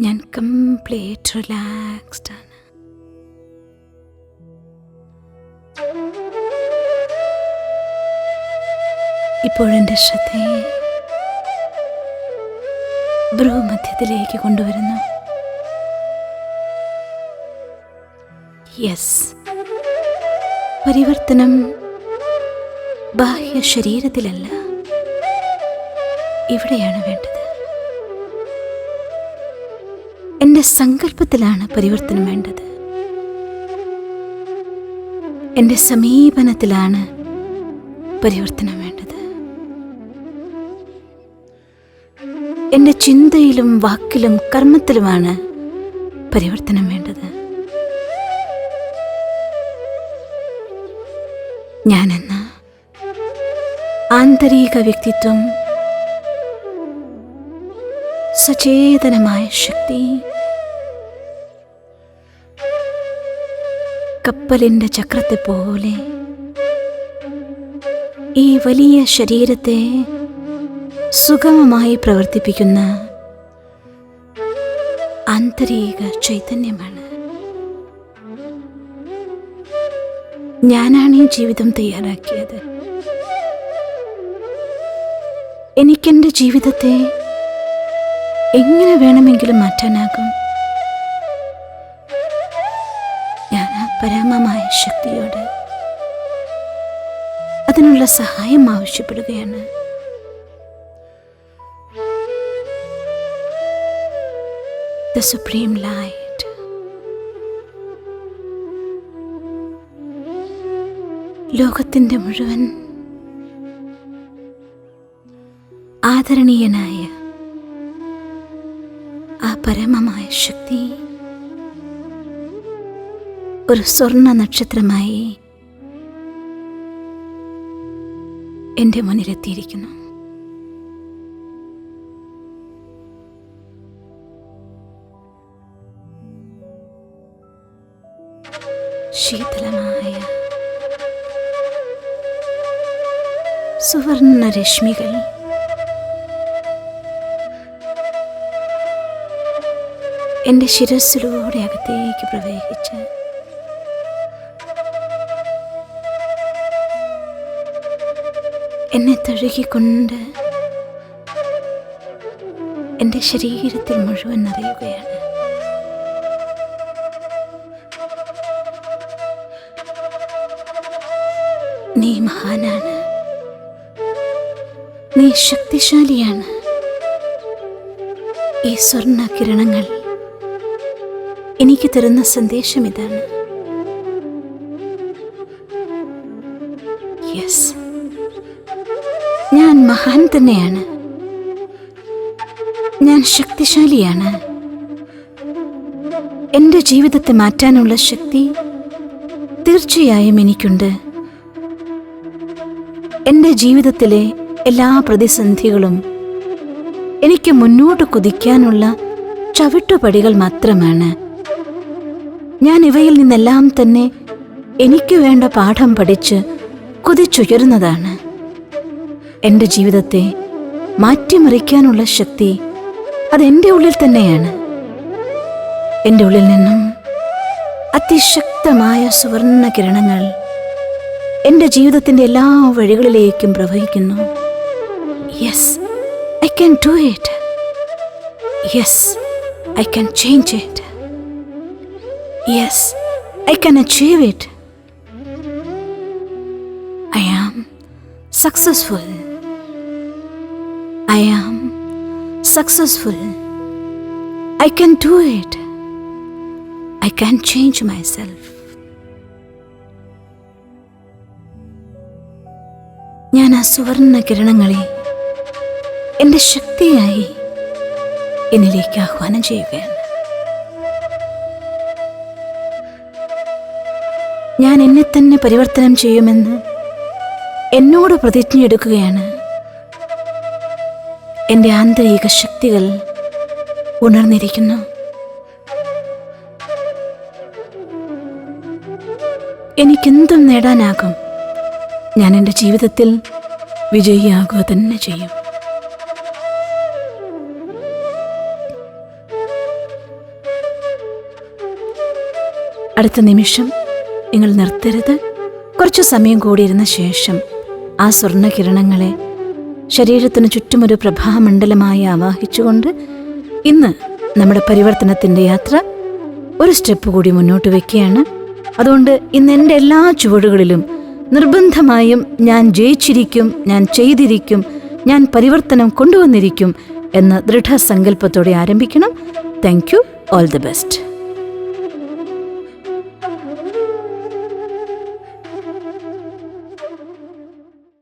ഞാൻ കംപ്ലീറ്റ് റിലാക്സ്ഡ് ആണ്. ഇപ്പോഴെൻ്റെ ശ്രദ്ധയെ ഭ്രൂമധ്യത്തിലേക്ക് കൊണ്ടുവരുന്നു. യെസ്, പരിവർത്തനം ബാഹ്യ ശരീരത്തിലല്ല, ഇവിടെയാണ് വേണ്ടത്. എൻ്റെ സങ്കല്പത്തിലാണ് പരിവർത്തനം വേണ്ടത്. എൻ്റെ സമീപനത്തിലാണ് പരിവർത്തനം വേണ്ടത്. എൻ്റെ ചിന്തയിലും വാക്കിലും കർമ്മത്തിലുമാണ് പരിവർത്തനം വേണ്ടത്. ഞാനെന്ന ആന്തരിക വ്യക്തിത്വം, സചേതനമായ ശക്തി, കപ്പലിൻ്റെ ചക്രത്തെ പോലെ ഈ വലിയ ശരീരത്തെ സുഗമമായി പ്രവർത്തിപ്പിക്കുന്ന ആന്തരിക ചൈതന്യമാണ്. ഞാനാണ് ഈ ജീവിതം തയ്യാറാക്കിയത്. എനിക്കെൻ്റെ ജീവിതത്തെ എങ്ങനെ വേണമെങ്കിലും മാറ്റാനാകും. ഞാൻ ആ പരമമായ ശക്തിയോട് അതിനുള്ള സഹായം ആവശ്യപ്പെടുകയാണ്. The Supreme Light. ലോകത്തിൻ്റെ മുഴുവൻ ആദരണീയനായ ആ പരമമായ ശക്തി ഒരു സ്വർണ്ണ നക്ഷത്രമായി എൻ്റെ മുന്നിലെത്തിയിരിക്കുന്നു. ശീതളമായ സുവർണ രശ്മികൾ എൻ്റെ ശിരസ്സിലൂടെ അകത്തേക്ക് പ്രവേശിച്ച് എന്നെ തഴുകിക്കൊണ്ട് എൻ്റെ ശരീരത്തിൽ മുഴുവൻ നിറയുകയാണ്. നീ മഹാനാണ്, നീ ശക്തിശാലിയാണ്. ഈ സ്വർണ്ണ കിരണങ്ങൾ എനിക്ക് തരുന്ന സന്ദേശം ഇതാണ്. യെസ്, ഞാൻ മഹാൻ തന്നെയാണ്, ഞാൻ ശക്തിശാലിയാണ്. എൻ്റെ ജീവിതത്തെ മാറ്റാനുള്ള ശക്തി തീർച്ചയായും എനിക്കുണ്ട്. എൻ്റെ ജീവിതത്തിലെ എല്ലാ പ്രതിസന്ധികളും എനിക്ക് മുന്നോട്ട് കുതിക്കാനുള്ള ചവിട്ടുപടികൾ മാത്രമാണ്. ഞാൻ ഇവയിൽ നിന്നെല്ലാം തന്നെ എനിക്ക് വേണ്ട പാഠം പഠിച്ച് കുതിച്ചുയരുന്നതാണ്. എൻ്റെ ജീവിതത്തെ മാറ്റിമറിക്കാനുള്ള ശക്തി അതെൻ്റെ ഉള്ളിൽ തന്നെയാണ്. എൻ്റെ ഉള്ളിൽ നിന്നും അതിശക്തമായ സുവർണ്ണ കിരണങ്ങൾ എൻ്റെ ജീവിതത്തിൻ്റെ എല്ലാ വഴികളിലേക്കും പ്രവഹിക്കുന്നു. Yes, I can do it. Yes, I can change it. Yes, I can achieve it. I am successful. I am successful. I can do it. I can change myself. ഞാൻ ആ സുവർണ്ണ കിരണങ്ങളെ എൻ്റെ ശക്തിയായി എന്നിലേക്ക് ആഹ്വാനം ചെയ്യുകയാണ്. ഞാൻ എന്നെ തന്നെ പരിവർത്തനം ചെയ്യുമെന്ന് എന്നോട് പ്രതിജ്ഞയെടുക്കുകയാണ്. എൻ്റെ ആന്തരിക ശക്തികൾ ഉണർന്നിരിക്കുന്നു. എനിക്കെന്തും നേടാനാകും. ഞാൻ എൻ്റെ ജീവിതത്തിൽ വിജയിയാകുക തന്നെ ചെയ്യും. അടുത്ത നിമിഷം നിങ്ങൾ നിർത്തരുത്. കുറച്ചു സമയം കൂടിയിരുന്ന ശേഷം ആ സ്വർണ്ണകിരണങ്ങളെ ശരീരത്തിന് ചുറ്റുമൊരു പ്രഭാമണ്ഡലമായി ആവാഹിച്ചുകൊണ്ട് ഇന്ന് നമ്മുടെ പരിവർത്തനത്തിൻ്റെ യാത്ര ഒരു സ്റ്റെപ്പ് കൂടി മുന്നോട്ട് വയ്ക്കുകയാണ്. അതുകൊണ്ട് ഇന്ന് എൻ്റെ എല്ലാ ചുവടുകളിലും നിർബന്ധമായും ഞാൻ ജയിച്ചിരിക്കും, ഞാൻ ചെയ്തിരിക്കും, ഞാൻ പരിവർത്തനം കൊണ്ടുവന്നിരിക്കും എന്ന ദൃഢസങ്കല്പത്തോടെ ആരംഭിക്കണം. Thank you. All the best.